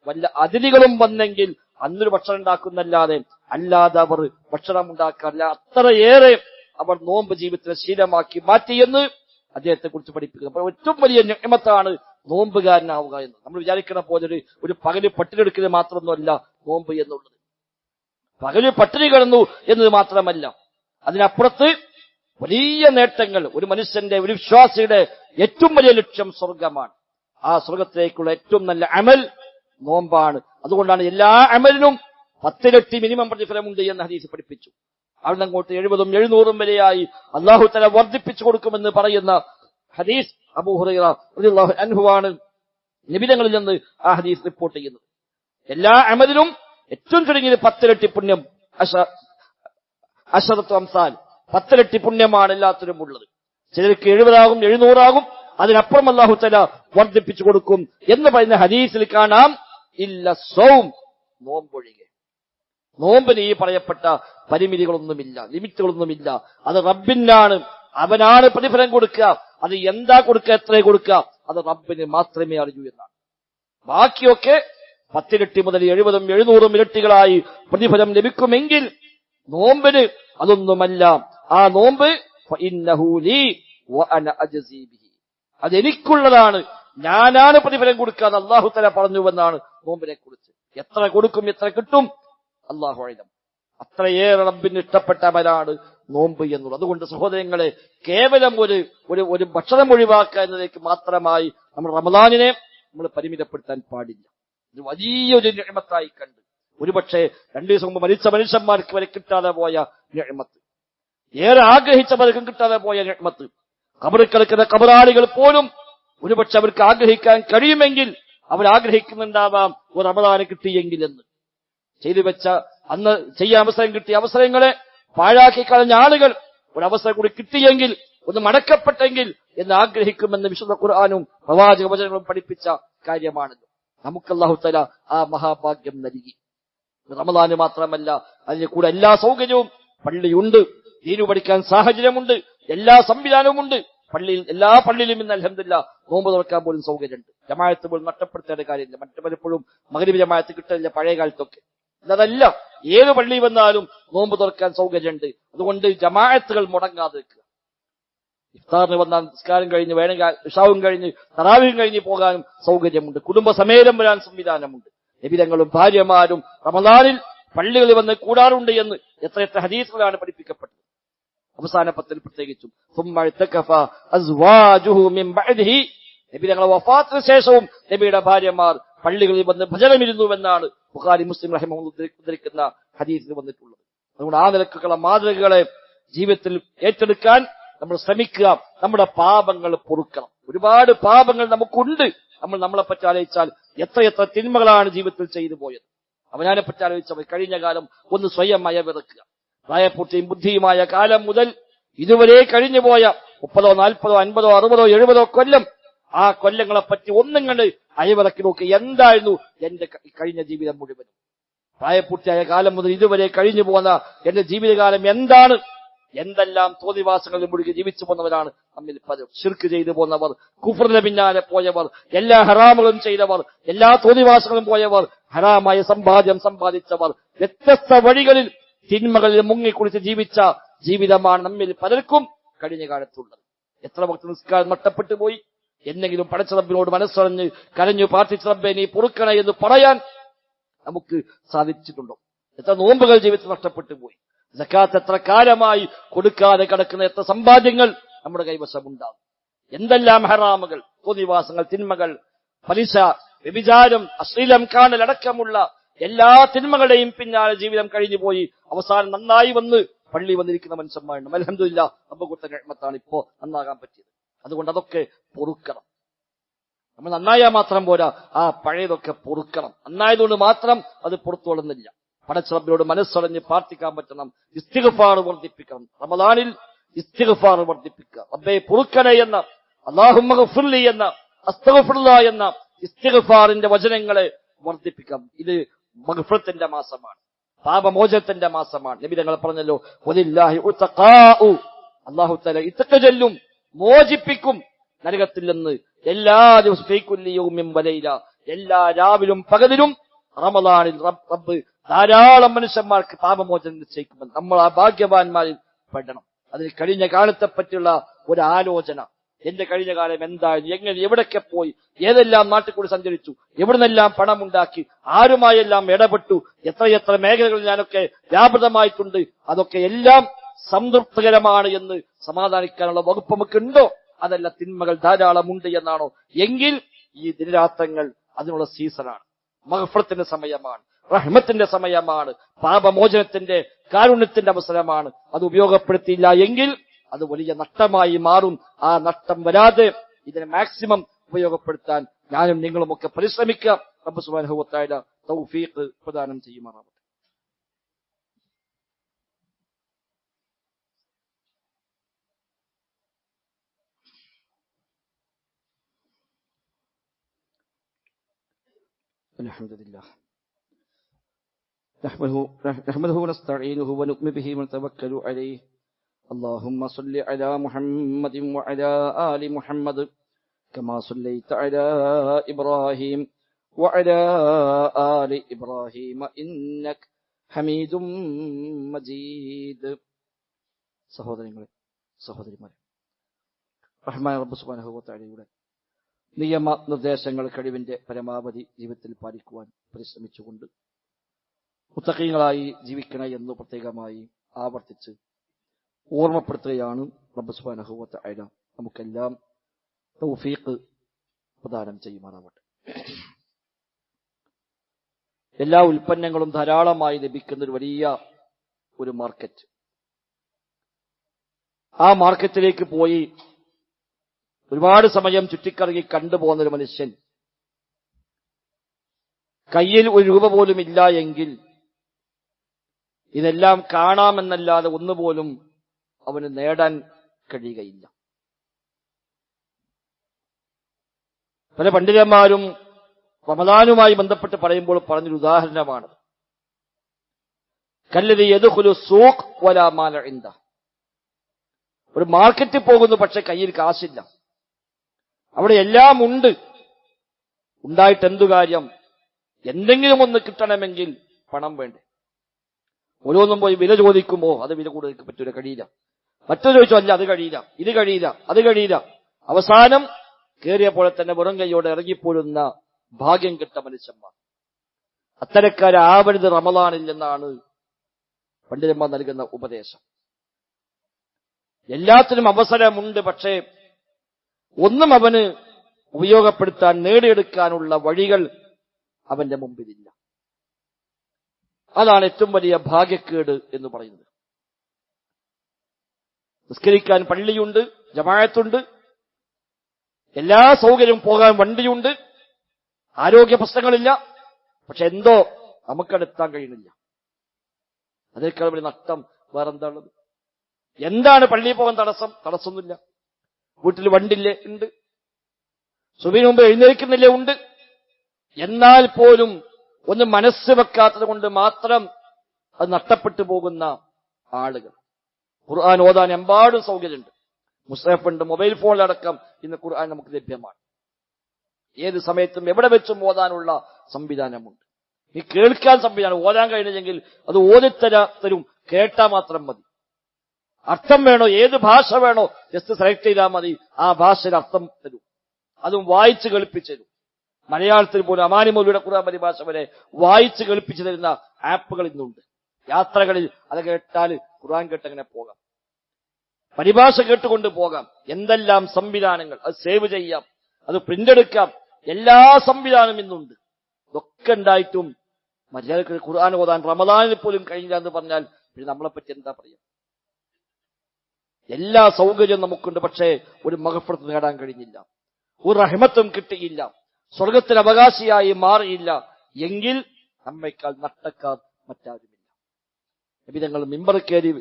വല്ല അതിഥികളും വന്നെങ്കിൽ അന്നൊരു ഭക്ഷണം ഉണ്ടാക്കുന്നല്ലാതെ അല്ലാതെ അവർ ഭക്ഷണം ഉണ്ടാക്കാറില്ല. അത്രയേറെ അവർ നോമ്പ് ജീവിതത്തിലെ ശീലമാക്കി മാറ്റിയെന്ന് അദ്ദേഹത്തെ കുറിച്ച് പഠിപ്പിക്കുന്നത്. അപ്പോൾ ഏറ്റവും വലിയ നിഅമത്താണ് നോമ്പുകാരനാവുക എന്ന്. നമ്മൾ വിചാരിക്കണ പോലെ ഒരു പകല് പട്ടിണിയെടുക്കൽ മാത്രമൊന്നുമല്ല നോമ്പ് എന്നുള്ളത്. പകല് പട്ടിണി കിടന്നു എന്നത് മാത്രമല്ല, അതിനപ്പുറത്ത് വലിയ നേട്ടങ്ങൾ. ഒരു മനുഷ്യന്റെ, ഒരു വിശ്വാസിയുടെ ഏറ്റവും വലിയ ലക്ഷ്യം സ്വർഗമാണ്. ആ സ്വർഗത്തിലേക്കുള്ള ഏറ്റവും നല്ല അമൽ നോമ്പാണ്. അതുകൊണ്ടാണ് എല്ലാ അമലിനും 10 ഇരട്ടി മിനിമം പ്രതിഫലമുണ്ട് എന്ന് ഹദീസ് പഠിപ്പിച്ചു. അവിടെ അങ്ങോട്ട് 70ഉം 700ഉം വരെയായി അല്ലാഹു തആല വർദ്ധിപ്പിച്ചു കൊടുക്കുമെന്ന് പറയുന്ന ഹദീസ് അബൂ ഹുറൈറ റളിയല്ലാഹു അൻഹുവാണ് നബിതങ്ങളിൽ നിന്ന് ആ ഹദീസ് റിപ്പോർട്ട് ചെയ്യുന്നത്. എല്ലാ അമലിനും ഏറ്റവും ചുരുങ്ങിയത് 10 ഇരട്ടി പുണ്യം, അശറത്തു അംസാൽ 10 ഇരട്ടി പുണ്യമാണ് എല്ലാത്തിനും ഉള്ളത്. ചിലർക്ക് 70 ആകും, 700 ആകും, അതിനപ്പുറം അല്ലാഹു തആല വർദ്ധിപ്പിച്ചു കൊടുക്കും എന്ന് പറയുന്ന ഹദീസിൽ കാണാം ഇല്ല സൗം, നോമ്പൊഴികെ. നോമ്പിന് ഈ പറയപ്പെട്ട പരിമിതികളൊന്നുമില്ല, ലിമിറ്റുകളൊന്നുമില്ല. അത് റബ്ബിനാണ്, അവനാണ് പ്രതിഫലം കൊടുക്കുക. അത് എന്താ കൊടുക്കുക, എത്ര കൊടുക്കുക, അത് റബ്ബിന് മാത്രമേ അറിയൂ എന്നാണ്. ബാക്കിയൊക്കെ 10 ഇരട്ടി മുതൽ 70ഉം 700ഉം ഇരട്ടികളായി പ്രതിഫലം ലഭിക്കുമെങ്കിൽ നോമ്പിന് അതൊന്നുമല്ല. ആ നോമ്പ് ഫഇന്നഹു ലീ വഅന അജ്സീ ബിഹി, അതെനിക്കുള്ളതാണ്, ഞാനാണ് പ്രതിഫലം കൊടുക്കുക എന്ന് അല്ലാഹു തആല പറഞ്ഞുവെന്നാണ് നോമ്പിനെ കുറിച്ച്. എത്ര കൊടുക്കും, എത്ര കിട്ടും, അല്ലാഹു അഅലം. അത്രയേറെ റബ്ബിന് ഇഷ്ടപ്പെട്ട അമലാണ് നോമ്പ് എന്നുള്ളത്. അതുകൊണ്ട് സഹോദരങ്ങളെ, കേവലം ഒരു ഭക്ഷണം ഒഴിവാക്കുക എന്നതിലേക്ക് മാത്രമായി നമ്മൾ റമദാനിനെ നമ്മൾ പരിമിതപ്പെടുത്താൻ പാടില്ല. ഇത് വലിയൊരു നിഅമത്തായി കണ്ട്, ഒരുപക്ഷെ 2 ദിവസം മുമ്പ് മരിച്ച മനുഷ്യന്മാർക്ക് വരെ കിട്ടാതെ പോയ നിഅമത്ത്, ഏറെ ആഗ്രഹിച്ചവർക്കും കിട്ടാതെ പോയ നിഅമത്ത്, ഖബറിൽ കിടക്കുന്ന ഖബറാളികൾ പോലും ഒരുപക്ഷെ അവർക്ക് ആഗ്രഹിക്കാൻ കഴിയുമെങ്കിൽ അവർ ആഗ്രഹിക്കുന്നുണ്ടാവാം ഒരു റമദാന് കിട്ടിയെങ്കിൽ എന്ന്. ചെയ്തു വെച്ച അന്ന് ചെയ്യാൻ അവസരം കിട്ടിയ അവസരങ്ങളെ പാഴാക്കി കളഞ്ഞ ആളുകൾ ഒരവസരം കൂടി കിട്ടിയെങ്കിൽ, ഒന്ന് മടക്കപ്പെട്ടെങ്കിൽ എന്ന് ആഗ്രഹിക്കുമെന്ന് വിശുദ്ധ ഖുർആനും പ്രവാചക വചനങ്ങളും പഠിപ്പിച്ച കാര്യമാണല്ലോ. നമുക്ക് അല്ലാഹു തആല ആ മഹാഭാഗ്യം നൽകി. റമദാന് മാത്രമല്ല, അതിന് കൂടെ എല്ലാ സൗകര്യവും, പള്ളിയുണ്ട്, ദീനു പഠിക്കാൻ സാഹചര്യമുണ്ട്, എല്ലാ സംവിധാനവുമുണ്ട്. എല്ലാ പള്ളിയിലും ഇന്ന് അൽഹംദുലില്ലാ നോമ്പ് തുറക്കാൻ പോലും സൗകര്യമുണ്ട്. ജമാഅത്ത് പോലും നഷ്ടപ്പെടുത്തേണ്ട കാര്യമില്ല. മറ്റു പലപ്പോഴും മഗ്‌രിബ് ജമാഅത്ത് കിട്ടില്ല പഴയ കാലത്തൊക്കെ. അതല്ല, ഏത് പള്ളി വന്നാലും നോമ്പ് തുറക്കാൻ സൗകര്യമുണ്ട്. അതുകൊണ്ട് ജമാഅത്തുകൾ മുടങ്ങാതെ വെക്കുക. ഇഫ്താറിന് വന്നാൽ നിസ്കാരം കഴിഞ്ഞ് വേണമെങ്കിൽ ഇശാവും കഴിഞ്ഞ് തറാവീഹും കഴിഞ്ഞ് പോകാനും സൗകര്യമുണ്ട്. കുടുംബസമേതം വരാൻ സംവിധാനമുണ്ട്. നബിതങ്ങളും ഭാര്യമാരും റമദാനിൽ പള്ളികളിൽ വന്ന് കൂടാറുണ്ട് എന്ന് എത്ര ഹദീസുകളാണ് പഠിപ്പിക്കപ്പെട്ടത്. അവസാന പത്തിൽ പ്രത്യേകിച്ചും നബിതങ്ങളുടെ വഫാത്തിന് ശേഷവും നബിയുടെ ഭാര്യമാർ പള്ളികളിൽ വന്ന് ഭജനമിരുന്നുവെന്നാണ് ബുഖാരി മുസ്ലിം റഹിമഹുല്ലാഹ് ഉദ്ധരിക്കുന്ന ഹദീസിൽ വന്നിട്ടുള്ളത്. അതുകൊണ്ട് ആ നിലക്കുള്ള മാതൃകകളെ ജീവിതത്തിൽ ഏറ്റെടുക്കാൻ നമ്മൾ ശ്രമിക്കുക. നമ്മുടെ പാപങ്ങൾ പൊറുക്കണം. ഒരുപാട് പാപങ്ങൾ നമുക്കുണ്ട്. നമ്മൾ നമ്മളെപ്പറ്റി ആലോചിച്ചാൽ എത്രയെത്ര തിന്മകളാണ് ജീവിതത്തിൽ ചെയ്തു പോയത്. അവനാനെപ്പറ്റി ആലോചിച്ചവർ കഴിഞ്ഞ കാലം ഒന്ന് സ്വയം അയവിറക്കുക. പ്രായപൂർത്തിയും ബുദ്ധിയുമായ കാലം മുതൽ ഇതുവരെ കഴിഞ്ഞുപോയ 30, 40, 50, 60, 70 കൊല്ലം, ആ കൊല്ലങ്ങളെപ്പറ്റി ഒന്നും കണ്ട് അയവിറക്കി നോക്കി. എന്തായിരുന്നു എന്റെ കഴിഞ്ഞ ജീവിതം മുഴുവനും? പ്രായപൂർത്തിയായ കാലം മുതൽ ഇതുവരെ കഴിഞ്ഞു പോകുന്ന എന്റെ ജീവിതകാലം എന്താണ്? എന്തെല്ലാം തോന്നിവാസങ്ങളിൽ മുഴുകി ജീവിച്ചു പോന്നവരാണ് നമ്മിൽ പലരും. ശിർക്ക് ചെയ്തു പോന്നവർ, കുഫറിന് പിന്നാലെ പോയവർ, എല്ലാ ഹറാമുകളും ചെയ്തവർ, എല്ലാ തോന്നിവാസങ്ങളും പോയവർ, ഹറാമായ സമ്പാദ്യം സമ്പാദിച്ചവർ, വ്യത്യസ്ത വഴികളിൽ തിന്മകളിൽ മുങ്ങിക്കുളിച്ച് ജീവിച്ച ജീവിതമാണ് നമ്മിൽ പലർക്കും കഴിഞ്ഞ കാലത്തുള്ളത്. എത്ര വക്ത നിസ്കാരം നഷ്ടപ്പെട്ടു പോയി, എന്നെങ്കിലും പടച്ച റബ്ബിനോട് മനസ്സറിഞ്ഞ് കരഞ്ഞു പ്രാർത്ഥിച്ച റബ്ബേ നീ പൊറുക്കണേ എന്ന് പറയാൻ നമുക്ക് സാധിച്ചിട്ടുണ്ടോ? എത്ര നോമ്പുകൾ ജീവിതത്തിൽ നഷ്ടപ്പെട്ടു പോയി. സക്കാത്ത് എത്ര കാലമായി കൊടുക്കാതെ കിടക്കുന്ന എത്ര സമ്പാദ്യങ്ങൾ നമ്മുടെ കൈവശമുണ്ടാകും. എന്തെല്ലാം ഹറാമുകൾ, തോന്നിവാസങ്ങൾ, തിന്മകൾ, പലിശ, വ്യഭിചാരം, അശ്ലീലം കാണൽ അടക്കമുള്ള എല്ലാ തിന്മകളുടെയും പിന്നാലെ ജീവിതം കഴിഞ്ഞു പോയി അവസാനം നന്നായി വന്ന് പള്ളി വന്നിരിക്കുന്ന മനുഷ്യന്മാരുണ്ട്. അൽഹംദുലില്ലാഹ് റബ്ബ് കൊടുത്ത നിഅമത്താണ് ഇപ്പോ നന്നാകാൻ പറ്റിയത്. അതുകൊണ്ട് അതൊക്കെ പൊറുക്കണം. നമ്മൾ നന്നായാൽ മാത്രം പോരാ, ആ പഴയതൊക്കെ പൊറുക്കണം. നന്നായതുകൊണ്ട് മാത്രം അത് പുറത്തുകൊള്ളുന്നില്ല. പടച്ച റബ്ബിനോട് മനസ്സറിഞ്ഞ് പ്രാർത്ഥിക്കാൻ പറ്റണം. ഇസ്തിഗ്ഫാർ വർദ്ധിപ്പിക്കണം. റമദാനിൽ ഇസ്തിഗ്ഫാർ വർദ്ധിപ്പിക്കുക. റബ്ബേ പൊറുക്കണേ എന്ന, അല്ലാഹുമ്മ ഗഫിർലി എന്ന, അസ്തഗ്ഫിറുല്ലാ എന്ന ഇസ്തിഗ്ഫാറിന്റെ വചനങ്ങളെ വർദ്ധിപ്പിക്കാം. ഇത് മഗ്ഫിറത്തിന്റെ മാസമാണ്, പാപമോചനത്തിന്റെ മാസമാണ്. നബി തങ്ങൾ പറഞ്ഞല്ലോ, വലില്ലാഹി ഉതഖാഉ, അല്ലാഹു തആല ഇതഖ ചൊല്ലും, മോചിപ്പിക്കും നരകത്തിൽ നിന്ന് എല്ലാ ദിവസവും ഫീകുല്ലി യൗമിൻ വലൈല, എല്ലാ രാവിലും പകലിലും റമദാനിൽ റബ്ബ് ധാരാളം മനുഷ്യന്മാർക്ക് പാപമോചനം നിശ്ചയിക്കുമെന്ന്. നമ്മൾ ആ ഭാഗ്യവാന്മാരിൽ പെടണം. അതിന് കഴിഞ്ഞ കാലത്തെ പറ്റിയുള്ള ഒരു ആലോചന, എന്റെ കഴിഞ്ഞ കാലം എന്തായിരുന്നു, എങ്ങനെ എവിടൊക്കെ പോയി, ഏതെല്ലാം നാട്ടിൽ കൂടി സഞ്ചരിച്ചു, എവിടുന്നെല്ലാം പണമുണ്ടാക്കി, ആരുമായെല്ലാം ഇടപെട്ടു, എത്രയെത്ര മേഖലകളിൽ ഞാനൊക്കെ വ്യാപൃതമായിട്ടുണ്ട്, അതൊക്കെ എല്ലാം സംതൃപ്തികരമാണ് എന്ന് സമാധാനിക്കാനുള്ള വകുപ്പ് നമുക്കുണ്ടോ? അതല്ല തിന്മകൾ ധാരാളമുണ്ട് എന്നാണോ? എങ്കിൽ ഈ ദിനരാത്രങ്ങൾ അതിനുള്ള സീസണാണ്. മഗ്ഫിറത്തിന്റെ സമയമാണ്, റഹ്മത്തിന്റെ സമയമാണ്, പാപമോചനത്തിന്റെ കാരുണ്യത്തിന്റെ അവസരമാണ്. അത് ഉപയോഗപ്പെടുത്തിയില്ല എങ്കിൽ അത് വലിയ നഷ്ടമായി മാറും. ആ നഷ്ടം വരാതെ ഇതിനെ മാക്സിമം ഉപയോഗപ്പെടുത്താൻ ഞാനും നിങ്ങളുമൊക്കെ പരിശ്രമിക്കുക. റബ്ബ് സുബ്ഹാനഹു വ തആല തൗഫീഖ് പ്രദാനം ചെയ്യുമാറാവട്ടെ. അൽഹംദുലില്ലാഹ് നഹ്മദുഹു വനസ്തഈനുഹു വനുഅ്മിനു ബിഹി വനതവക്കലു അലൈഹി. اللهم صل على محمد وعلى آل محمد كما صليت على إبراهيم وعلى آل إبراهيم إنك حميد مجيد. സഹോദരങ്ങളെ, സഹോദരിമാരെ, റഹ്മാൻ റബ്ബ് സുബ്ഹാനഹു വ തആലയുടെ നിയമ നിർദ്ദേശങ്ങൾ കഴിവിന്റെ പരമാവധി ജീവിതത്തിൽ പാലിക്കുവാൻ പരിശ്രമിച്ചുകൊണ്ട് മുത്തഖീങ്ങളായി ജീവിക്കണേ എന്ന് പ്രത്യേകമായി ആവർത്തിച്ച് ഓർമ്മപ്പെടുത്തുകയാണ്. റബ്ബ് സുബ്ഹാനഹു വ തആല നമുക്കെല്ലാം തൗഫീഖ് പ്രദാനം ചെയ്യുമാറാവട്ടെ. എല്ലാ ഉൽപ്പന്നങ്ങളും ധാരാളമായി ലഭിക്കുന്ന ഒരു വലിയ ഒരു മാർക്കറ്റ്, ആ മാർക്കറ്റിലേക്ക് പോയി ഒരുപാട് സമയം ചുറ്റിക്കറങ്ങി കണ്ടുപോകുന്ന ഒരു മനുഷ്യൻ കയ്യിൽ ഒരു രൂപ പോലും ഇല്ല എങ്കിൽ ഇതെല്ലാം കാണാമെന്നല്ലാതെ ഒന്നുപോലും അവന് നേടാൻ കഴിയുകയില്ല. പല പണ്ഡിതന്മാരും റമദാനുമായി ബന്ധപ്പെട്ട് പറയുമ്പോൾ പറഞ്ഞൊരു ഉദാഹരണമാണ് കല്ലദീ യദ്ഖുലു സൂഖ് വലാ മാല ഇൻദ. ഒരു മാർക്കറ്റിൽ പോകുന്നു, പക്ഷെ കയ്യിൽ കാശില്ല. അവിടെ എല്ലാം ഉണ്ട്, ഉണ്ടായിട്ട് എന്തു കാര്യം? എന്തെങ്കിലും ഒന്ന് കിട്ടണമെങ്കിൽ പണം വേണ്ടേ? ഓരോന്നും പോയി വില ചോദിക്കുമ്പോ അത് വില കൂടുതൽ പറ്റൂല, കഴിയില്ല. മറ്റൊരു ചോദിച്ചോ, അല്ല അത് കഴിയില്ല, ഇത് കഴിയില്ല, അത് കഴിയില്ല. അവസാനം കേറിയ പോലെ തന്നെ വെറും കൈയോടെ ഇറങ്ങിപ്പോരുന്ന ഭാഗ്യം കിട്ട മനുഷ്യന്മാർ. അത്തരക്കാരാവരുത് റമദാനിൽ എന്നാണ് പണ്ഡിതന്മാർ നൽകുന്ന ഉപദേശം. എല്ലാത്തിനും അവസരമുണ്ട്, പക്ഷേ ഒന്നും അവന് ഉപയോഗപ്പെടുത്താൻ, നേടിയെടുക്കാനുള്ള വഴികൾ അവന്റെ മുമ്പിലില്ല. അതാണ് ഏറ്റവും വലിയ ഭാഗ്യക്കേട് എന്ന് പറയുന്നത്. നിസ്കരിക്കാൻ പള്ളിയുണ്ട്, ജമാഅത്തുണ്ട്, എല്ലാ സൗകര്യവും, പോകാൻ വണ്ടിയുണ്ട്, ആരോഗ്യ പ്രശ്നങ്ങളില്ല, പക്ഷെ എന്തോ നമുക്കടുത്താൻ കഴിയുന്നില്ല. അതേക്കാൾ വലിയ നഷ്ടം വേറെന്താണുള്ളത്? എന്താണ് പള്ളിയിൽ പോകാൻ തടസ്സം? തടസ്സമൊന്നുമില്ല. വീട്ടിൽ വണ്ടില്ലേ? ഉണ്ട്. സുബഹിന് മുമ്പ് എഴുന്നേൽക്കുന്നില്ലേ? ഉണ്ട്. എന്നാൽ പോലും ഒന്ന് മനസ്സ് വെക്കാത്തത് കൊണ്ട് മാത്രം അത് നഷ്ടപ്പെട്ടു പോകുന്ന ആളുകൾ. ഖുർആൻ ഓതാൻ എമ്പാടും സൗകര്യമുണ്ട്, മുസ്ഹഫ് ഉണ്ട്, മൊബൈൽ ഫോണിലടക്കം ഇന്ന് ഖുർആൻ നമുക്ക് ലഭ്യമാണ്. ഏത് സമയത്തും എവിടെ വെച്ചും ഓതാനുള്ള സംവിധാനമുണ്ട്. ഈ കേൾക്കാൻ സംവിധാനം, ഓതാൻ കഴിഞ്ഞെങ്കിൽ അത് ഓതിത്തരും, കേട്ടാൽ മാത്രം മതി. അർത്ഥം വേണോ, ഏത് ഭാഷ വേണോ, ജസ്റ്റ് സെലക്ട് ചെയ്താൽ മതി, ആ ഭാഷയിൽ അർത്ഥം തരും. അതും വായിച്ച് കേൾപ്പിച്ചു തരും. മലയാളത്തിൽ പോലും അമാനി മൗലവിയുടെ ഖുർആൻ പരിഭാഷ വരെ വായിച്ച് കേൾപ്പിച്ചു തരുന്ന ആപ്പുകൾ ഇന്നുണ്ട്. യാത്രകളിൽ അത് കേട്ടാൽ ഖുർആൻ കേട്ടങ്ങനെ പോകാം, പരിഭാഷ കേട്ടുകൊണ്ട് പോകാം. എന്തെല്ലാം സംവിധാനങ്ങൾ, അത് സേവ് ചെയ്യാം, അത് പ്രിന്റ് എടുക്കാം, എല്ലാ സംവിധാനവും ഇന്നുണ്ട്. ഇതൊക്കെ ഉണ്ടായിട്ടും മര്യാദക്ക് ഖുർആൻ ഓതാൻ റമദാനിൽ പോലും കഴിഞ്ഞില്ല എന്ന് പറഞ്ഞാൽ പിന്നെ നമ്മളെപ്പറ്റി എന്താ പറയാ? എല്ലാ സൗകര്യവും നമുക്കുണ്ട്, പക്ഷേ ഒരു മഗ്ഫിറത്ത് നേടാൻ കഴിഞ്ഞില്ല, ഒരു റഹ്മത്തും കിട്ടിയില്ല, സ്വർഗത്തിന് അവകാശിയായി മാറിയില്ല എങ്കിൽ നമ്മേക്കാൾ നട്ടക്കാർ മറ്റാരുമില്ല. നബി തങ്ങൾ മിമ്പർ കയറി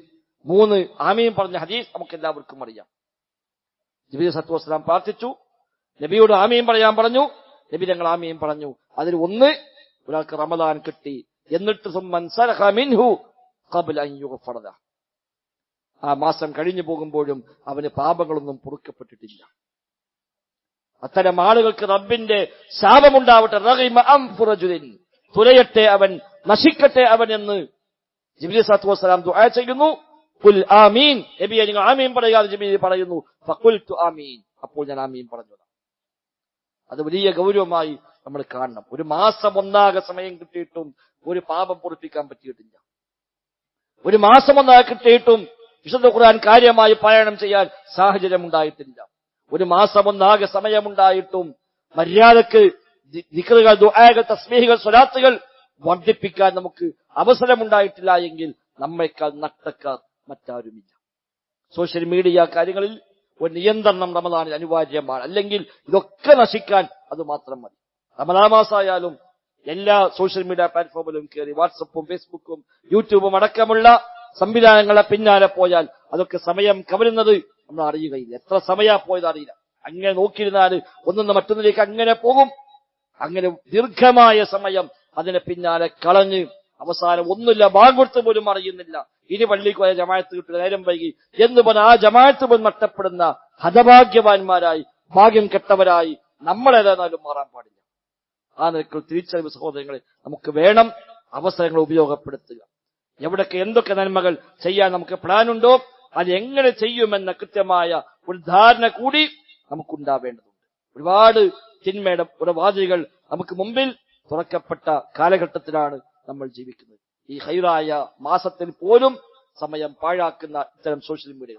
3 ആമീൻ പറഞ്ഞ ഹദീസ് നമുക്ക് എല്ലാവർക്കും അറിയാം. ജിബ്രീൽ സല്ലല്ലാഹു അലൈഹി വസല്ലം പ്രാർത്ഥിച്ചു, നബിയോട് ആമീൻ പറയാൻ പറഞ്ഞു, നബി തങ്ങൾ ആമീൻ പറഞ്ഞു. അതിൽ ഒന്ന്, ഒരാൾക്ക് റമദാൻ കിട്ടി, എന്നിട്ട് സല്ലഖ മിൻഹു ഖബ്ല അൻ യുഗ്ഫറ ലഹു, ആ മാസം കഴിഞ്ഞു പോകുമ്പോഴും അവന് പാപങ്ങളൊന്നും പൊറുക്കപ്പെട്ടിട്ടില്ല. അത്തരം ആളുകൾക്ക് റബ്ബിന്റെ ശാപമുണ്ടാവട്ടെ, റഗിമ അൻഫു റജുലിൻ, തുലയട്ടെ അവൻ, നശിക്കട്ടെ അവൻ എന്ന് ജിബ്രീൽ സല്ലല്ലാഹു അലൈഹി വസല്ലം ദുആ ചെയ്യുന്നു. ഖുൽ ആമീൻ, നബിയെ നിങ്ങൾ ആമീൻ പറയാതെ ജിബ്രീൽ പറയുന്നു. ഫഖുൽതു ആമീൻ, അപ്പോൾ ഞാൻ ആമീൻ പറഞ്ഞു. അത് വലിയ ഗൗരവമായി നമ്മൾ കാണണം. ഒരു മാസം ഒന്നാകെ സമയം കിട്ടിയിട്ടും ഒരു പാപം പൊറുപ്പിക്കാൻ പറ്റിയിട്ടില്ല. ഒരു മാസം ഒന്നാകെ കിട്ടിയിട്ടും വിശുദ്ധ ഖുർആൻ കാര്യമായി പാരായണം ചെയ്യാൻ സാഹചര്യം ഉണ്ടായിട്ടില്ല. ഒരു മാസം ഒന്നാകെ സമയമുണ്ടായിട്ടും മര്യാദക്ക് ദിക്റുകൾ, ദുആകൾ, തസ്ബീഹുകൾ, സ്വലാത്തുകൾ വർദ്ധിപ്പിക്കാൻ നമുക്ക് അവസരമുണ്ടായിട്ടില്ല എങ്കിൽ നമ്മേക്കാൾ നട്ടക്കാർ മറ്റാരുമില്ല. സോഷ്യൽ മീഡിയ കാര്യങ്ങളിൽ ഒരു നിയന്ത്രണം റമദാനിൽ അനിവാര്യമാണ്. അല്ലെങ്കിൽ ഇതൊക്കെ നശിക്കാൻ അത് മാത്രം മതി. റമദാൻ മാസമായാലും എല്ലാ സോഷ്യൽ മീഡിയ പ്ലാറ്റ്ഫോമിലും കയറി വാട്സപ്പും ഫേസ്ബുക്കും യൂട്യൂബും അടക്കമുള്ള സംവിധാനങ്ങളെ പിന്നാലെ പോയാൽ അതൊക്കെ സമയം കവരുന്നത് നമ്മൾ അറിയുകയില്ല. എത്ര സമയം പോയത് അറിയില്ല. അങ്ങനെ നോക്കിയിരുന്നാൽ ഒന്നിന്ന് മറ്റൊന്നിലേക്ക് അങ്ങനെ പോകും. അങ്ങനെ ദീർഘമായ സമയം അതിനെ പിന്നാലെ കളഞ്ഞ് അവസാനം ഒന്നുമില്ല, ബാങ്ക് കൊടുത്ത് പോലും അറിയുന്നില്ല. ഇനി പള്ളിക്ക് പോയ ജമാഅത്ത് കിട്ടുക, നേരം വൈകി എന്ന് പറഞ്ഞാൽ ആ ജമാഅത്ത് പോലും നഷ്ടപ്പെടുന്ന ഹതഭാഗ്യവാന്മാരായി, ഭാഗ്യം കെട്ടവരായി നമ്മളേതായാലും മാറാൻ പാടില്ല. ആ നിലയ്ക്ക് തിരിച്ചറിവ് സഹോദരങ്ങളെ നമുക്ക് വേണം. അവസരങ്ങൾ ഉപയോഗപ്പെടുത്തുക. എവിടൊക്കെ എന്തൊക്കെ നന്മകൾ ചെയ്യാൻ നമുക്ക് പ്ലാനുണ്ടോ അത് എങ്ങനെ ചെയ്യുമെന്ന കൃത്യമായ ഒരു ധാരണ കൂടി നമുക്കുണ്ടാവേണ്ടതുണ്ട്. ഒരുപാട് തിന്മയുടെ ഉറവാതികൾ നമുക്ക് മുമ്പിൽ തുറക്കപ്പെട്ട കാലഘട്ടത്തിലാണ് നമ്മൾ ജീവിക്കുന്നത്. ഈ ഹൈറായ മാസത്തിൽ പോലും സമയം പാഴാക്കുന്ന ഇത്തരം സോഷ്യൽ മീഡിയ,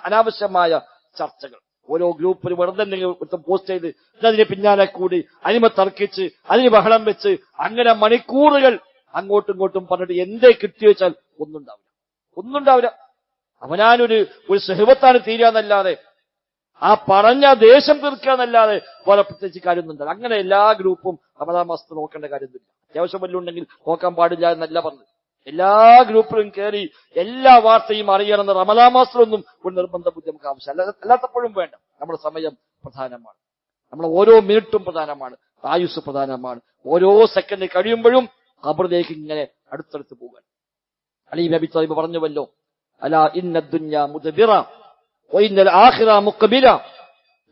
അനാവശ്യമായ ചർച്ചകൾ, ഓരോ ഗ്രൂപ്പിലും വെറുതെ പോസ്റ്റ് ചെയ്ത് അതിന് പിന്നാലെ കൂടി അതിമ തർക്കിച്ച് അതിന് ബഹളം വെച്ച് അങ്ങനെ മണിക്കൂറുകൾ അങ്ങോട്ടും ഇങ്ങോട്ടും പറഞ്ഞിട്ട് എന്തേ കിട്ടി വെച്ചാൽ ഒന്നുണ്ടാവില്ല. അവനാനൊരു സുഹബത്താണ് തീരാന്നല്ലാതെ, ആ പറഞ്ഞ ദേശം തീർക്കാന്നല്ലാതെ പോലെ പ്രത്യേകിച്ച് കാര്യമൊന്നുണ്ട്. അങ്ങനെ എല്ലാ ഗ്രൂപ്പും റമദാൻ മാസത്തിൽ നോക്കേണ്ട കാര്യമൊന്നുമില്ല. അത്യാവശ്യം വല്ലതും ഉണ്ടെങ്കിൽ നോക്കാൻ പാടില്ല എന്നല്ല പറഞ്ഞത്. എല്ലാ ഗ്രൂപ്പിലും കയറി എല്ലാ വാർത്തയും അറിയണമെന്ന് റമദാൻ മാസത്തിലൊന്നും ഒരു നിർബന്ധ ബുദ്ധി നമുക്ക് ആവശ്യമല്ല. അല്ലാത്തപ്പോഴും വേണ്ട. നമ്മുടെ സമയം പ്രധാനമാണ്, നമ്മുടെ ഓരോ മിനിറ്റും പ്രധാനമാണ്, ആയുസ് പ്രധാനമാണ്. ഓരോ സെക്കൻഡ് കഴിയുമ്പോഴും ഖബറിലേക്ക് ഇങ്ങനെ അടുത്തടുത്ത് പോകാൻ. അലി നബി ത്വാലിബ് പറഞ്ഞുവല്ലോ, അലാ ഇന്ന ദുനിയ മുദ്ബിറ വ ഇന്നൽ ആഖിറ മുഖ്ബില.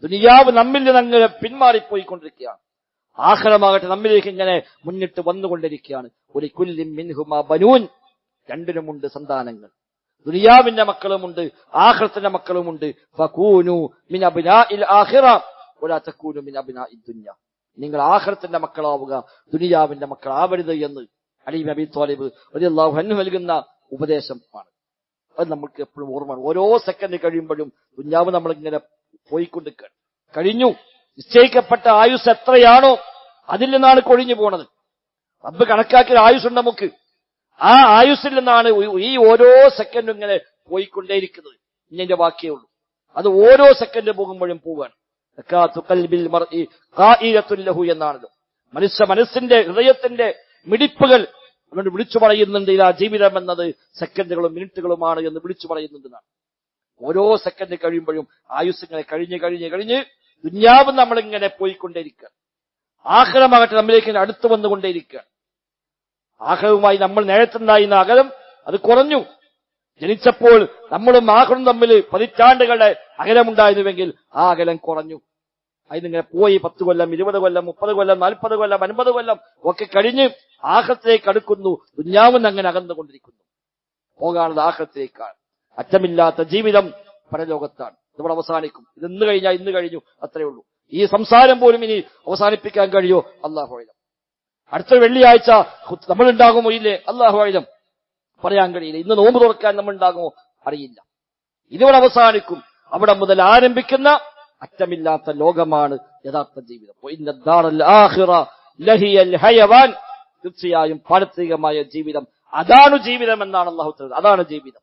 ദുനിയാവ് നമ്മിൽ നിന്ന് അങ്ങനെ പിന്മാറിപ്പോയിക്കൊണ്ടിരിക്കുകയാണ്, ആഖിറമാകട്ടെ നമ്മിലേക്ക് ഇങ്ങനെ മുന്നിട്ട് വന്നുകൊണ്ടിരിക്കുകയാണ്. ഒരു കുല്ലിൻ മിൻഹുമാ ബനൂൻ, രണ്ടിനുമുണ്ട് സന്താനങ്ങൾ. ദുനിയാവിന്റെ മക്കളുമുണ്ട്, ആഖിറത്തിന്റെ മക്കളുമുണ്ട്. ഫകൂനു മിൻ അബ്നാഇൽ ആഖിറ വലാ തകൂനു മിൻ അബ്നാഇദ് ദുനിയ. നിങ്ങൾ ആഖിറത്തിന്റെ മക്കളാവുക, ദുനിയാവിന്റെ മക്കളാവരുത് എന്ന് അലി നബി ത്വാലിബ് റളിയല്ലാഹു അൻഹു നൽകുന്ന ഉപദേശമാണ്. അത് നമുക്ക് എപ്പോഴും ഓർമ്മയാണ്. ഓരോ സെക്കൻഡ് കഴിയുമ്പോഴും ദുനിയാവ് നമ്മളിങ്ങനെ പോയിക്കൊണ്ടിരിക്കുകയാണ്. കഴിഞ്ഞു നിശ്ചയിക്കപ്പെട്ട ആയുസ് എത്രയാണോ അതിൽ നിന്നാണ് കൊഴിഞ്ഞു പോണത്. റബ്ബ് കണക്കാക്കിയ ആയുസ്സുണ്ട് നമുക്ക്. ആ ആയുസ്സിൽ നിന്നാണ് ഈ ഓരോ സെക്കൻഡും ഇങ്ങനെ പോയിക്കൊണ്ടേയിരിക്കുന്നത്. ഇന്നെ ബാക്കിയേ ഉള്ളൂ. അത് ഓരോ സെക്കൻഡ് പോകുമ്പോഴും പോവുകയാണ്. എന്നാണല്ലോ മനസ്സിന്റെ ഹൃദയത്തിന്റെ മിടിപ്പുകൾ അതുകൊണ്ട് വിളിച്ചു പറയുന്നുണ്ട്. ഇതാ ജീവിതം എന്നത് സെക്കൻഡുകളും മിനിറ്റുകളുമാണ് എന്ന് വിളിച്ചു പറയുന്നുണ്ടെന്നാണ്. ഓരോ സെക്കൻഡ് കഴിയുമ്പോഴും ആയുസ്സിങ്ങനെ കഴിഞ്ഞ് ദുനിയാവ് നമ്മളിങ്ങനെ പോയിക്കൊണ്ടേയിരിക്കുക. ആഖിറമാകട്ടെ നമ്മിലേക്ക് അടുത്തു വന്നുകൊണ്ടേയിരിക്കുകയാണ്. ആഖിറവുമായി നമ്മൾ നേരത്തുണ്ടായിരുന്ന അകലം അത് കുറഞ്ഞു. ജനിച്ചപ്പോൾ നമ്മളും ആഖിറും തമ്മിൽ പതിറ്റാണ്ടുകളുടെ അകലമുണ്ടായിരുന്നുവെങ്കിൽ ആ അകലം കുറഞ്ഞു. അതിനിങ്ങനെ പോയി 10 കൊല്ലം 20 കൊല്ലം 30 കൊല്ലം 40 കൊല്ലം 50 കൊല്ലം ഒക്കെ കഴിഞ്ഞ് ആഖിറത്തിലേക്ക് അടുക്കുന്നു. ദുനിയാവിൽ അങ്ങനെ അകന്നുകൊണ്ടിരിക്കുന്നു. പോകാനുള്ളത് ആഖിറത്തിലേക്കാണ്. അറ്റമില്ലാത്ത ജീവിതം പരലോകത്താണ്. നമ്മൾ അവസാനിക്കും. ഇത് ഇന്ന് കഴിഞ്ഞാൽ ഇന്ന് കഴിഞ്ഞു, അത്രയേ ഉള്ളൂ. ഈ സംസാരം പോലും ഇനി അവസാനിപ്പിക്കാൻ കഴിയോ? അല്ലാഹു അഅലം. അടുത്ത വെള്ളിയാഴ്ച നമ്മളുണ്ടാകുമോ ഇല്ലേ? അല്ലാഹു അഅലം. പറയാൻ കഴിയില്ല. ഇന്ന് നോമ്പ് തുറക്കാൻ നമ്മളുണ്ടാകുമോ? അറിയില്ല. ഇതിവിടെ അവസാനിക്കും. അവിടെ മുതൽ ആരംഭിക്കുന്ന അറ്റമില്ലാത്ത ലോകമാണ് യഥാർത്ഥ ജീവിതം. തീർച്ചയായും പാരത്രികമായ ജീവിതം അതാണ് ജീവിതം എന്നാണ് അല്ലാഹു തആല. അതാണ് ജീവിതം.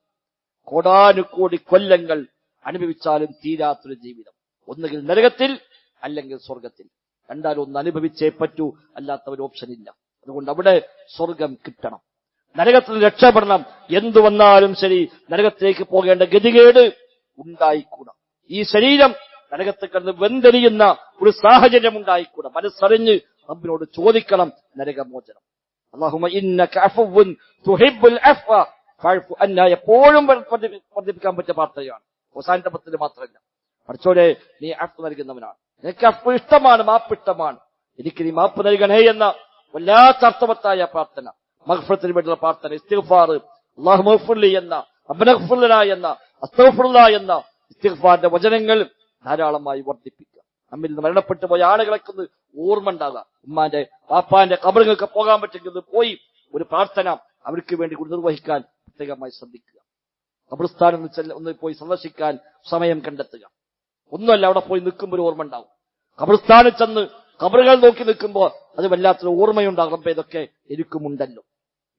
കോടാനുകോടി കൊല്ലങ്ങൾ അനുഭവിച്ചാലും തീരാത്തൊരു ജീവിതം. ഒന്നുകിൽ നരകത്തിൽ അല്ലെങ്കിൽ സ്വർഗത്തിൽ. രണ്ടാലും ഒന്ന് അനുഭവിച്ചേ പറ്റൂ, അല്ലാത്ത ഒരു ഓപ്ഷൻ ഇല്ല. അതുകൊണ്ട് അവിടെ സ്വർഗം കിട്ടണം, നരകത്തിൽ രക്ഷപ്പെടണം. എന്തു വന്നാലും ശരി നരകത്തിലേക്ക് പോകേണ്ട ഗതികേട് ഉണ്ടായിക്കൂടാ. ഈ ശരീരം നരകത്തിൽ കിടന്ന് വെന്തെരിയുന്ന ഒരു സാഹചര്യം ഉണ്ടായിക്കൂടാ. മനസ്സറിഞ്ഞ് റബ്ബിനോട് ചോദിക്കണം നരകമോചനം. അല്ലാഹുമ്മ ഇന്നക അഫ്വുൻ തുഹിബ്ബുൽ അഫ്വ ഫഅഫു അന്നാ. എപ്പോഴും വർദ്ധിപ്പിക്കാൻ പറ്റിയ പ്രാർത്ഥനയാണ്. അവസാനത്തെ പത്തിൽ മാത്രമല്ല. പഠിച്ചോടെ, നീ അഫ് നൽകുന്നവനാണ്, നിനക്ക് അഫ് ഇഷ്ടമാണ്, മാപ്പ് ഇഷ്ടമാണ്, എനിക്ക് നീ മാപ്പ് നൽകണേ എന്ന വല്ലാത്ത അർത്ഥവത്തായ പ്രാർത്ഥന, മഗ്ഫിറത്തിന് വേണ്ടിയുള്ള പ്രാർത്ഥന, ഇസ്തിഗ്ഫാർ, അല്ലാഹുമ്മ ഗ്ഫിർലി എന്ന, റബ്ബന ഗ്ഫിർ ലനാ എന്ന, അസ്തഗ്ഫിറുല്ലാഹ് എന്ന ഇസ്തിഗ്ഫാറിന്റെ വചനങ്ങൾ ധാരാളമായി വർദ്ധിപ്പിക്കുക. നമ്മിൽ നിന്ന് മരണപ്പെട്ടു പോയ ആളുകളൊക്കെ ഒന്ന് ഓർമ്മ ഉണ്ടാകുക. ഉമ്മാന്റെ വാപ്പാന്റെ ഖബറിലൊക്കെ പോകാൻ പറ്റുന്നത് പോയി ഒരു പ്രാർത്ഥന അവർക്ക് വേണ്ടി നിർവഹിക്കാൻ പ്രത്യേകമായി ശ്രദ്ധിക്കുക. ഖബർസ്ഥാനം ഒന്ന് പോയി സന്ദർശിക്കാൻ സമയം കണ്ടെത്തുക. ഒന്നുമല്ല, അവിടെ പോയി നിൽക്കുമ്പോൾ ഒരു ഓർമ്മ ഉണ്ടാവും. ഖബർസ്ഥാനം ചെന്ന് ഖബറുകൾ നോക്കി നിൽക്കുമ്പോൾ അത് വല്ലാത്തൊരു ഓർമ്മയുണ്ടാകും. ഇതൊക്കെ എനിക്കുമുണ്ടല്ലോ.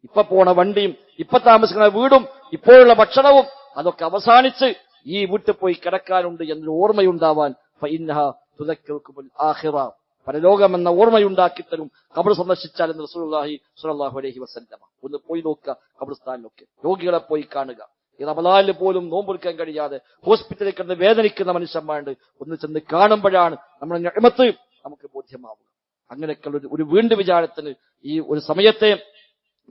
ഇപ്പൊ പോണ വണ്ടിയും ഇപ്പൊ താമസിക്കുന്ന വീടും ഇപ്പോഴുള്ള ഭക്ഷണവും അതൊക്കെ അവസാനിച്ച് ഈ വീട്ടിൽ പോയി കിടക്കാനുണ്ട് എന്നൊരു ഓർമ്മയുണ്ടാവാൻ പരലോകം എന്ന ഓർമ്മയുണ്ടാക്കി തരും ഖബർ സന്ദർശിച്ചാൽ എന്ന് റസൂലുള്ളാഹി സ്വല്ലല്ലാഹു അലൈഹി വസല്ലമ. ഒന്ന് പോയി നോക്കുക ഖബർസ്ഥാനിലൊക്കെ, രോഗികളെ പോയി കാണുക. ഈ റമളാനിൽ പോലും നോമ്പെടുക്കാൻ കഴിയാതെ ഹോസ്പിറ്റലിൽ കിടന്ന് വേദനിക്കുന്ന മനുഷ്യന്മാരുണ്ട്. ഒന്ന് ചെന്ന് കാണുമ്പോഴാണ് നമ്മുടെ നിഅമത്ത് നമുക്ക് ബോധ്യമാവുക. അങ്ങനെയൊക്കെയുള്ള ഒരു വീണ്ടും വിചാരത്തിന് ഈ ഒരു സമയത്തെ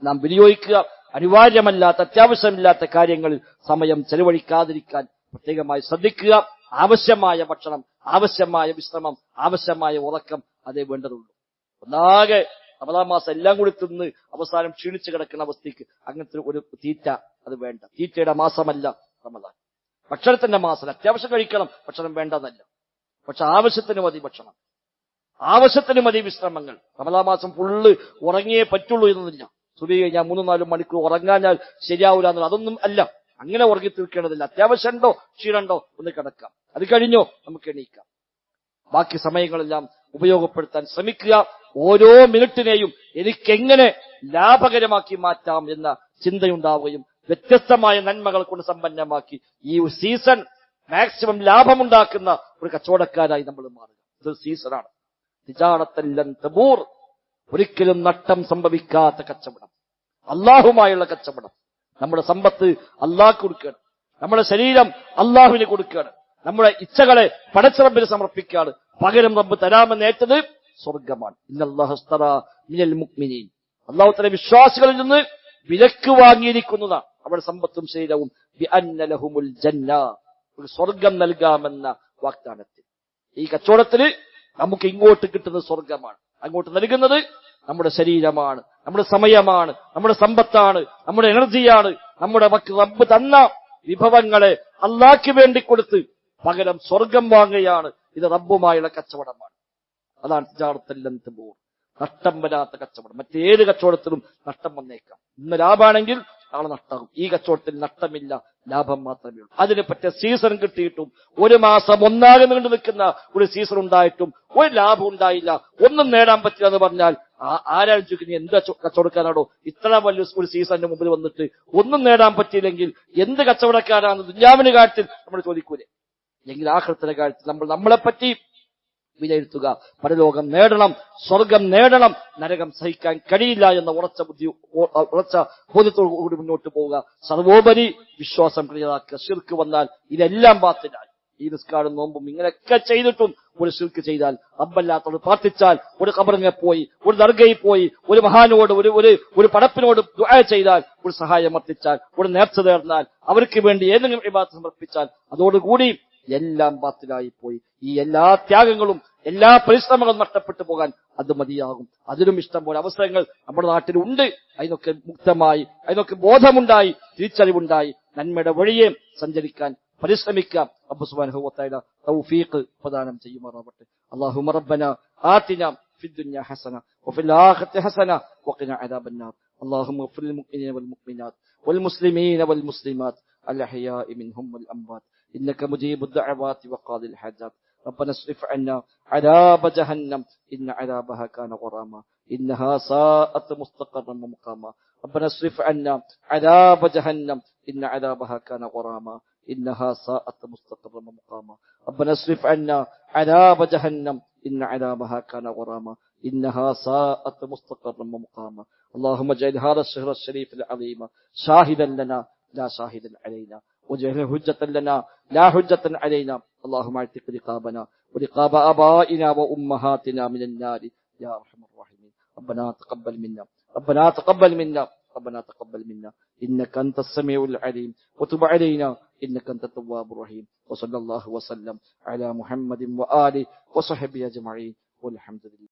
നാം വിനിയോഗിക്കുക. അനിവാര്യമല്ലാത്ത അത്യാവശ്യമില്ലാത്ത കാര്യങ്ങളിൽ സമയം ചെലവഴിക്കാതിരിക്കാൻ പ്രത്യേകമായി ശ്രദ്ധിക്കുക. ആവശ്യമായ ഭക്ഷണം, ആവശ്യമായ വിശ്രമം, ആവശ്യമായ ഉറക്കം അതേ വേണ്ടതുള്ളൂ. ഒന്നാകെ റമളാൻ മാസം എല്ലാം കൂടി തിന്ന് അവസാനം ക്ഷീണിച്ച് കിടക്കുന്ന അവസ്ഥയ്ക്ക് അങ്ങനത്തെ ഒരു തീറ്റ അത് വേണ്ട. തീറ്റയുടെ മാസമല്ല റമളാൻ, ഭക്ഷണത്തിന്റെ മാസം. അത്യാവശ്യം കഴിക്കണം, ഭക്ഷണം വേണ്ടെന്നല്ല, പക്ഷെ ആവശ്യത്തിന് മതി ഭക്ഷണം, ആവശ്യത്തിന് മതി വിശ്രമങ്ങൾ. റമളാൻ മാസം ഫുള്ള് ഉറങ്ങിയേ പറ്റുള്ളൂ എന്നൊന്നുമില്ല. സുബഹി കഴിഞ്ഞാൽ 3-4 മണിക്കൂർ ഉറങ്ങാഞ്ഞാൽ ശരിയാവൂല എന്നുള്ളത് അതൊന്നും അല്ല. അങ്ങനെ ഉറങ്ങി തീർക്കേണ്ടതില്ല. അത്യാവശ്യം ഉണ്ടോ, ക്ഷീണുണ്ടോ, ഒന്ന് കിടക്കാം. അത് കഴിഞ്ഞോ നമുക്ക് എണീക്കാം. ബാക്കി സമയങ്ങളെല്ലാം ഉപയോഗപ്പെടുത്താൻ ശ്രമിക്കുക. ഓരോ മിനിറ്റിനെയും എനിക്കെങ്ങനെ ലാഭകരമാക്കി മാറ്റാം എന്ന ചിന്തയുണ്ടാവുകയും വ്യത്യസ്തമായ നന്മകൾ കൊണ്ട് സമ്പന്നമാക്കി ഈ സീസൺ മാക്സിമം ലാഭമുണ്ടാക്കുന്ന ഒരു കച്ചവടക്കാരായി നമ്മൾ മാറുക. ഇത് സീസണാണ്. തിജാറത്തല്ലൻ തബൂർ, ഒരിക്കലും നഷ്ടം സംഭവിക്കാത്ത കച്ചവടം, അള്ളാഹുമായുള്ള കച്ചവടം. നമ്മുടെ സമ്പത്ത് അള്ളാഹ്ക്ക് കൊടുക്കുകയാണ്, നമ്മുടെ ശരീരം അള്ളാഹുവിന് കൊടുക്കുകയാണ്, നമ്മുടെ ഇച്ഛകളെ പടച്ചറബിന് സമർപ്പിക്കുകയാണ്. പകരം റബ്ബ് തരാമെന്ന് ഏറ്റത് സ്വർഗമാണ്. ഇന്നല്ലാഹു ഇസ്തറാ മിനൽ മുഅ്മിനീൻ, അല്ലാഹു തആല വിശ്വാസികളിൽ നിന്ന് വിലക്ക് വാങ്ങിയിരിക്കുന്നതാണ് അവരുടെ സമ്പത്തും ശരീരവും. ബിഅന്ന ലഹുമുൽ ജന്ന, ഒരു സ്വർഗം നൽകാമെന്ന വാഗ്ദാനത്തിൽ. ഈ കച്ചവടത്തിൽ നമുക്ക് ഇങ്ങോട്ട് കിട്ടുന്നത് സ്വർഗമാണ്, അങ്ങോട്ട് നൽകുന്നത് നമ്മുടെ ശരീരമാണ്, നമ്മുടെ സമയമാണ്, നമ്മുടെ സമ്പത്താണ്, നമ്മുടെ എനർജിയാണ്. നമ്മുടെ റബ്ബ് തന്ന വിഭവങ്ങളെ അള്ളാഹ്ക്ക് വേണ്ടി കൊടുത്ത് പകരം സ്വർഗം വാങ്ങുകയാണ്. ഇത് റബ്ബുമായുള്ള കച്ചവടമാണ്. അതാണ് തിജാറത്തല്ലൻ തബൂർ, നഷ്ടം വരാത്ത കച്ചവടം. മറ്റേത് കച്ചവടത്തിലും നഷ്ടം വന്നേക്കാം. ഇന്ന് ലാഭമാണെങ്കിൽ നാളെ നഷ്ടമാകും. ഈ കച്ചവടത്തിൽ നഷ്ടമില്ല, ലാഭം മാത്രമേ ഉള്ളൂ. അതിനെ പറ്റിയ സീസൺ കിട്ടിയിട്ടും, ഒരു മാസം ഒന്നാകെ നീണ്ടു നിൽക്കുന്ന ഒരു സീസൺ ഉണ്ടായിട്ടും ഒരു ലാഭം ഉണ്ടായില്ല, ഒന്നും നേടാൻ പറ്റില്ല എന്ന് പറഞ്ഞാൽ ആരാലും ചോദിക്കും, എന്ത് കച്ചവടക്കാരാണോ ഇത്ര വലിയ ഒരു സീസണിന് മുമ്പിൽ വന്നിട്ട് ഒന്നും നേടാൻ പറ്റിയില്ലെങ്കിൽ എന്ത് കച്ചവടക്കാരാണ് ദുനിയാവിന്റെ കാര്യത്തിൽ നമ്മൾ ചോദിക്കൂലേ? എങ്കിൽ ആഖിറത്തിന്റെ കാര്യത്തിൽ നമ്മൾ നമ്മളെപ്പറ്റി വിലയിരുത്തുക. പരലോകം നേടണം, സ്വർഗം നേടണം, നരകം സഹിക്കാൻ കഴിയില്ല എന്ന ഉറച്ച ബോധ്യത്തോടു കൂടി മുന്നോട്ട് പോവുക. സർവോപരി വിശ്വാസം ക്ലിയറാക്കുക. ശിർക്ക് വന്നാൽ ഇതെല്ലാം ബാത്തിലായി. ഈ നിസ്കാരം നോമ്പും ഇങ്ങനെയൊക്കെ ചെയ്തിട്ടും ഒരു ശിർക്ക് ചെയ്താൽ, റബ്ബല്ലാത്തോട് പ്രാർത്ഥിച്ചാൽ, ഒരു ഖബറിനെ പോയി, ഒരു ദർഗയിൽ പോയി, ഒരു മഹാനോട് ഒരു പടപ്പിനോട് ദുആ ചെയ്താൽ, ഒരു സഹായം അർത്ഥിച്ചാൽ, ഒരു നേർച്ച നേർന്നാൽ, അവർക്ക് വേണ്ടി ഏതെങ്കിലും ഇബാദത്ത് സമർപ്പിച്ചാൽ, അതോടുകൂടി എല്ലാം ബാത്തിലായി പോയി. ഈ എല്ലാ ത്യാഗങ്ങളും എല്ലാ പരിശ്രമങ്ങളും നഷ്ടപ്പെട്ടു പോകാൻ അത് മതിയാകും. അതിലും ഇഷ്ടം പോലെ അവസരങ്ങൾ നമ്മുടെ നാട്ടിലുണ്ട്. അതിനൊക്കെ മുക്തമായി, അതിനൊക്കെ ബോധമുണ്ടായി, തിരിച്ചറിവുണ്ടായി നന്മയുടെ വഴിയെ സഞ്ചരിക്കാൻ പരിശ്രമിക്കാം. റബ്ബ് സുബ്ഹാനഹു വ തആല തൗഫീഖ് പ്രദാനം ചെയ്യുമാറാവട്ടെ. അല്ലാഹുമ്മ റബ്ബന ആതിന ഫിദ് ദുനിയ ഹസന വഫിൽ ആഖിറതി ഹസന വഖിന അദാബന്നാർ. اللهم اغفر للمؤمنين والمؤمنات والمسلمين والمسلمات الأحياء منهم والأموات إنك مجيب الدعوات وقاضي الحاجات. ربنا اصرف عنا عذاب جهنم إن عذابها كان غراما إنها ساءت مستقرا ومقاما. ربنا اصرف عنا عذاب جهنم إن عذابها كان غراما إنها ساءت مستقرا ومقاما. ربنا اصرف عنا عذاب جهنم إن عذابها كان غراما إنها ساءت مستقرا ومقاما. اللهم اجعل هذا الشهر الشريف العظيم شاهدا لنا لا شاهدا علينا واجعله حجة لنا لا حجة علينا. اللهم اعتق رقابنا ورقاب آبائنا وأمهاتنا من النار يا أرحم الراحمين. ربنا تقبل منا ربنا تقبل منا ربنا تقبل منا إنك أنت السميع العليم وتب علينا إنك أنت التواب الرحيم. وصلى الله وسلم على محمد وآله وصحبه أجمعين والحمد لله.